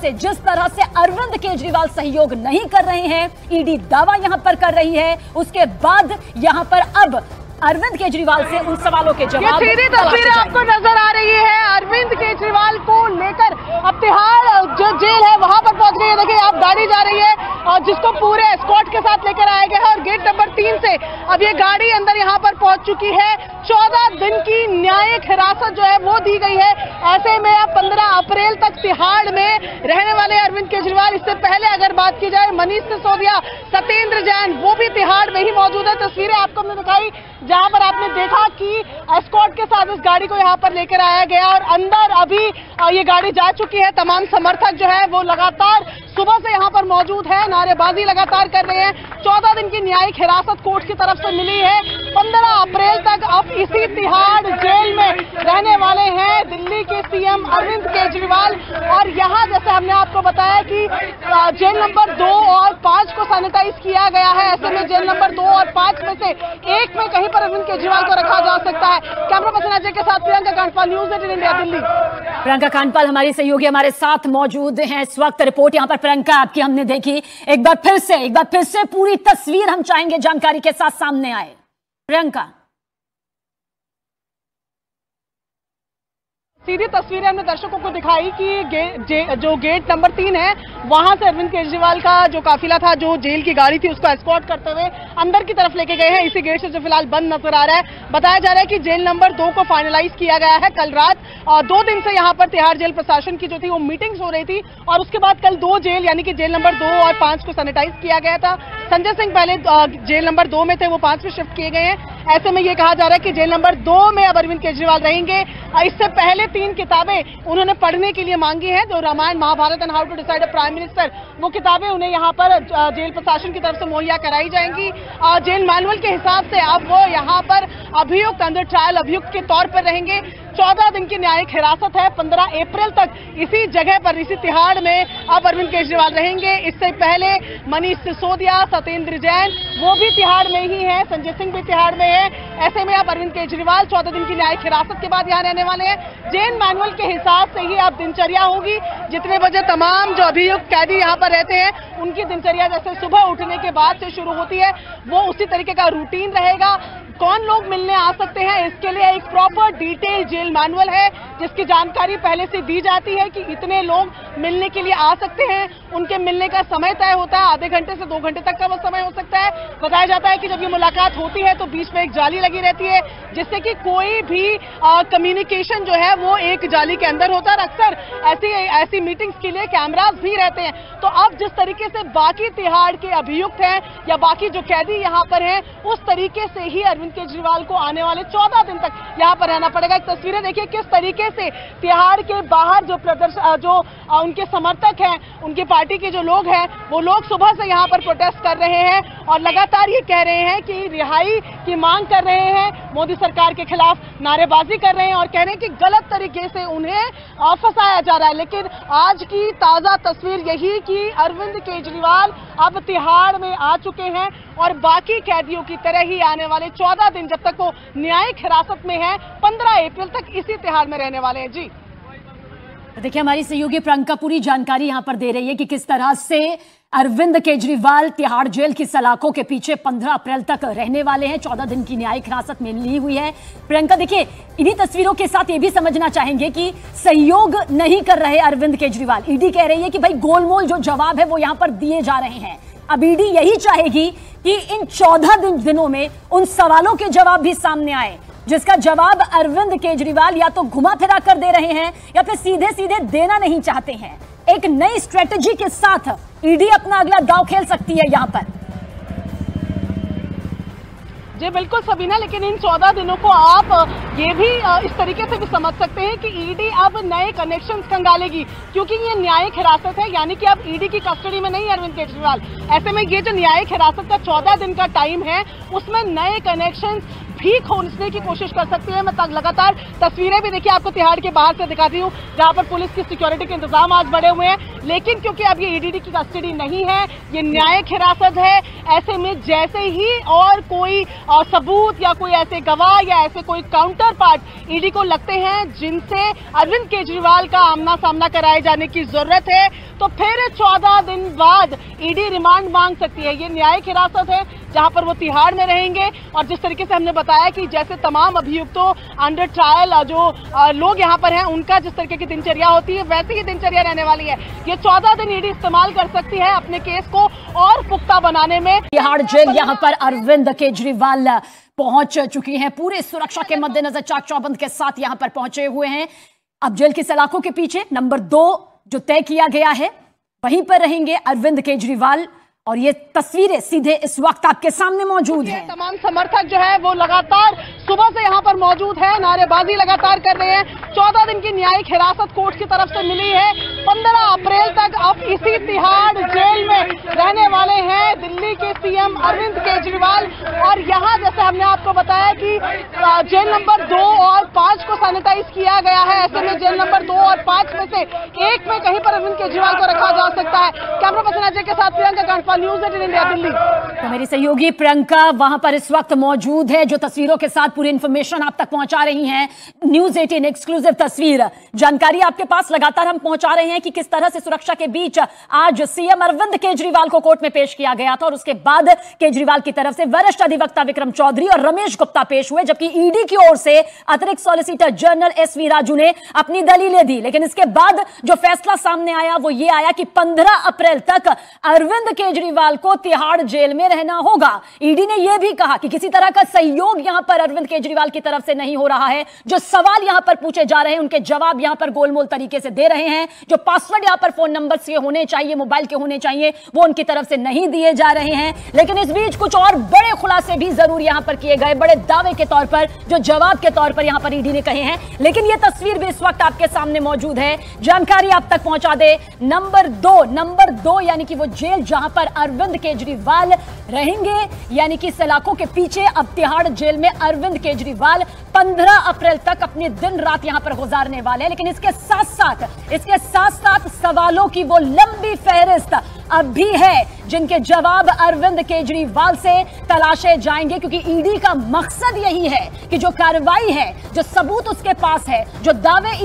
से अरविंद केजरीवाल सहयोग नहीं कर रहे हैं, ईडी दावा यहां पर कर रही है, उसके बाद यहां पर अब अरविंद केजरीवाल से उन सवालों के जवाब। सीधी तस्वीरें आपको नजर आ रही है अरविंद केजरीवाल को लेकर अब तिहाड़ जो जेल है वहां पर पहुंच गई है। देखिए आप गाड़ी जा रही है और जिसको पूरे एस्कॉर्ट के साथ लेकर आया गया है, और गेट नंबर 3 से अब ये गाड़ी अंदर यहां पर पहुंच चुकी है। 14 दिन की न्यायिक हिरासत जो है वो दी गई है। ऐसे में अब 15 अप्रैल तक तिहाड़ में रहने वाले अरविंद केजरीवाल। इससे पहले अगर बात की जाए मनीष सिसोदिया, सत्येंद्र जैन, वो भी तिहाड़ में ही मौजूद है। तस्वीरें आपको हमने दिखाई जहां पर आपने देखा कि एस्कॉर्ट के साथ इस गाड़ी को यहां पर लेकर आया गया, और अंदर अभी ये गाड़ी जा चुकी है। तमाम समर्थक जो है वो लगातार सुबह से यहां पर मौजूद है, नारेबाजी लगातार कर रहे हैं। 14 दिन की न्यायिक हिरासत कोर्ट की तरफ से मिली है। 15 अप्रैल तक अब इसी तिहाड़ जेल में रहने वाले हैं दिल्ली के सीएम अरविंद केजरीवाल। और यहाँ जैसे हमने आपको बताया कि जेल नंबर 2 और 5 को सैनिटाइज किया गया है, ऐसे में जेल नंबर 2 और 5 में से एक में कहीं पर अरविंद केजरीवाल को रखा जा सकता है। कैमरा पर्सन अजय के साथ प्रियंका कांडपाल, न्यूज़ 18 इंडिया, दिल्ली। प्रियंका कांडपाल हमारी सहयोगी हमारे साथ मौजूद हैं इस वक्त। रिपोर्ट यहां पर प्रियंका आपकी हमने देखी, एक बार फिर से पूरी तस्वीर हम चाहेंगे जानकारी के साथ सामने आए। प्रियंका। सीधी तस्वीरें हमने दर्शकों को दिखाई कि जो गेट नंबर 3 है वहां से अरविंद केजरीवाल का जो काफिला था, जो जेल की गाड़ी थी, उसको एस्कॉर्ट करते हुए अंदर की तरफ लेके गए हैं। इसी गेट से जो फिलहाल बंद नजर आ रहा है। बताया जा रहा है कि जेल नंबर 2 को फाइनलाइज किया गया है कल रात। 2 दिन से यहाँ पर तिहाड़ जेल प्रशासन की जो थी वो मीटिंग्स हो रही थी और उसके बाद कल 2 जेल यानी कि जेल नंबर 2 और 5 को सैनिटाइज किया गया था। संजय सिंह पहले जेल नंबर 2 में थे, वो 5 में शिफ्ट किए गए हैं। ऐसे में ये कहा जा रहा है कि जेल नंबर 2 में अब अरविंद केजरीवाल रहेंगे। इससे पहले 3 किताबें उन्होंने पढ़ने के लिए मांगी हैं, जो Ramayana, Mahabharata and how to decide a prime minister, वो किताबें उन्हें यहाँ पर जेल प्रशासन की तरफ से मुहैया कराई जाएंगी। जेल मैनुअल के हिसाब से अब वो यहाँ पर अभियुक्त, अंडर ट्रायल अभियुक्त के तौर पर रहेंगे। 14 दिन की न्यायिक हिरासत है। 15 अप्रैल तक इसी जगह पर, इसी तिहाड़ में अब अरविंद केजरीवाल रहेंगे। इससे पहले मनीष सिसोदिया, सत्येंद्र जैन, वो भी तिहाड़ में ही है, संजय सिंह भी तिहाड़ में है। ऐसे में अब अरविंद केजरीवाल 14 दिन की न्यायिक हिरासत के बाद यहाँ रहने वाले हैं। जेल मैनुअल के हिसाब से ही अब दिनचर्या होगी। जितने बजे तमाम जो अभियुक्त कैदी यहाँ पर रहते हैं उनकी दिनचर्या जैसे सुबह उठने के बाद से शुरू होती है, वो उसी तरीके का रूटीन रहेगा। कौन लोग मिलने आ सकते हैं, इसके लिए एक प्रॉपर डिटेल जेल मैनुअल है जिसकी जानकारी पहले से दी जाती है कि इतने लोग मिलने के लिए आ सकते हैं। उनके मिलने का समय तय होता है, आधे घंटे से 2 घंटे तक का वो समय हो सकता है। बताया जाता है कि जब ये मुलाकात होती है तो बीच में एक जाली लगी रहती है जिससे कि कोई भी कम्युनिकेशन जो है वो एक जाली के अंदर होता है। अक्सर ऐसी मीटिंग्स के लिए कैमरास भी रहते हैं। तो अब जिस तरीके से बाकी तिहाड़ के अभियुक्त हैं या बाकी जो कैदी यहाँ पर हैं, उस तरीके से ही अरविंद केजरीवाल को आने वाले 14 दिन तक यहाँ पर रहना पड़ेगा। एक तस्वीरें देखिए किस तरीके से तिहाड़ के बाहर जो उनके समर्थक हैं, उनकी पार्टी के जो लोग हैं, वो लोग सुबह से यहाँ पर प्रोटेस्ट कर रहे हैं और लगातार ये कह रहे हैं कि रिहाई की मांग कर रहे हैं, मोदी सरकार के खिलाफ नारेबाजी कर रहे हैं और कह रहे हैं कि गलत तरीके से उन्हें फंसाया जा रहा है। लेकिन आज की ताजा तस्वीर यही कि अरविंद केजरीवाल अब तिहाड़ में आ चुके हैं और बाकी कैदियों की तरह ही आने वाले 14 दिन, जब तक वो न्यायिक हिरासत में है, 15 अप्रैल तक इसी तिहाड़ में रहने वाले हैं। जी देखिए, हमारी सहयोगी प्रियंका पूरी जानकारी यहां पर दे रही है कि किस तरह से अरविंद केजरीवाल तिहाड़ जेल की सलाखों के पीछे 15 अप्रैल तक रहने वाले हैं। 14 दिन की न्यायिक हिरासत में ली हुई है। प्रियंका, देखिए, इन्हीं तस्वीरों के साथ ये भी समझना चाहेंगे कि सहयोग नहीं कर रहे अरविंद केजरीवाल। ईडी कह रही है कि भाई गोलमोल जो जवाब है वो यहां पर दिए जा रहे हैं। अब ईडी यही चाहेगी कि इन 14 दिनों में उन सवालों के जवाब भी सामने आए जिसका जवाब अरविंद केजरीवाल या तो घुमा फिरा कर दे रहे हैं या फिर सीधे सीधे देना नहीं चाहते हैं। एक नई स्ट्रेटजी के साथ ईडी अपना अगला दांव खेल सकती है यहां पर। जी बिल्कुल सबीना, लेकिन इन 14 दिनों को आप ये भी इस तरीके से भी समझ सकते हैं कि ईडी अब नए कनेक्शंस खंगालेगी, क्योंकि ये न्यायिक हिरासत है, यानी कि अब ईडी की कस्टडी में नहीं है अरविंद केजरीवाल। ऐसे में ये जो न्यायिक हिरासत का 14 दिन का टाइम है, उसमें नए कनेक्शंस भी खोजने की कोशिश कर सकती है। मैं लगातार तस्वीरें भी देखिए आपको तिहाड़ के बाहर से दिखाती हूँ, जहां पर पुलिस की सिक्योरिटी के इंतजाम आज बढ़े हुए हैं। लेकिन क्योंकि अब ये ईडी की कस्टडी नहीं है, ये न्यायिक हिरासत है, ऐसे में जैसे ही और कोई सबूत या कोई ऐसे गवाह या ऐसे कोई काउंटर पार्ट ईडी को लगते हैं जिनसे अरविंद केजरीवाल का आमना सामना कराए जाने की जरूरत है, तो फिर 14 दिन बाद ईडी रिमांड मांग सकती है। ये न्यायिक हिरासत है जहां पर वो तिहाड़ में रहेंगे और जिस तरीके से हमने बताया कि जैसे तमाम अभियुक्तों, अंडर ट्रायल जो लोग यहां पर हैं, उनका जिस तरीके की दिनचर्या होती है वैसी ही दिनचर्या रहने वाली है। ये 14 दिन ईडी इस्तेमाल कर सकती है अपने केस को और पुख्ता बनाने में। तिहाड़ जेल यहां पर अरविंद केजरीवाल पहुंच चुकी हैं, पूरे सुरक्षा के मद्देनजर चाक चौबंद के साथ यहां पर पहुंचे हुए हैं। अब जेल की सलाखों के पीछे नंबर 2 जो तय किया गया है वहीं पर रहेंगे अरविंद केजरीवाल और ये तस्वीरें सीधे इस वक्त आपके सामने मौजूद हैं। तमाम समर्थक जो है वो लगातार सुबह से यहाँ पर मौजूद है, नारेबाजी लगातार कर रहे हैं। 14 दिन की न्यायिक हिरासत कोर्ट की तरफ से मिली है। 15 अप्रैल तक अब इसी तिहाड़ जेल में रहने वाले हैं दिल्ली के सीएम अरविंद केजरीवाल। और यहाँ जैसे हमने आपको बताया कि जेल नंबर 2 और 5 को सैनिटाइज किया गया है, ऐसे में जेल नंबर 2 और 5 में से एक में कहीं पर अरविंद केजरीवाल को रखा जा सकता है। कैमरा पर्सन अजय के साथ प्रियंका कांडपाल, न्यूज़ 18 इंडिया, दिल्ली। तो मेरी सहयोगी प्रियंका वहां पर इस वक्त मौजूद है, जो तस्वीरों के साथ पूरी इंफॉर्मेशन आप तक पहुंचा रही हैं। न्यूज़ 18 एक्सक्लूसिव तस्वीर जानकारी आपके पास लगातार हम पहुंचा रहे हैं। हैं कि किस तरह से सुरक्षा के बीच आज सीएम अरविंद केजरीवाल को कोर्ट में पेश किया गया था और उसके बाद केजरीवाल की तरफ से वरिष्ठ अधिवक्ता विक्रम चौधरी और रमेश गुप्ता पेश हुए, जबकि ईडी की ओर से अतिरिक्त सॉलिसिटर जनरल एसवी राजू ने अपनी दलीलें दी। लेकिन इसके बाद जो फैसला सामने आया वो ये आया कि 15 अप्रैल तक अरविंद केजरीवाल को तिहाड़ जेल में रहना होगा। ईडी ने यह भी कहा कि किसी तरह का सहयोग यहां पर अरविंद केजरीवाल की तरफ से नहीं हो रहा है। जो सवाल यहां पर पूछे जा रहे हैं उनके जवाब यहां पर गोलमोल तरीके से दे रहे हैं। जो पासवर्ड यहां पर फोन नंबर के होने चाहिए, मोबाइल के होने चाहिए, वो उनकी तरफ से नहीं दिए जा रहे हैं। लेकिन इस बीच कुछ और बड़े खुलासे भी जरूर यहां पर किए गए, बड़े दावे के तौर पर, जो जवाब के तौर पर यहां पर ईडी ने कहे हैं। लेकिन यह तस्वीर भी इस वक्त आपके सामने मौजूद है, जानकारी आप तक पहुंचा दे। नंबर दो यानी कि वो जेल जहां पर अरविंद केजरीवाल रहेंगे, यानी कि सलाखों के पीछे अब तिहाड़ जेल में अरविंद केजरीवाल 15 अप्रैल तक अपने दिन रात यहां पर गुजारने वाले हैं। लेकिन इसके साथ साथ सवालों की वो लंबी फहरिस्त अब भी है जिनके जवाब अरविंद केजरीवाल से तलाशे जाएंगे, क्योंकि ईडी का मकसद यही है कि जो कार्रवाई है, जो सबूत उसके पास है, जो दावे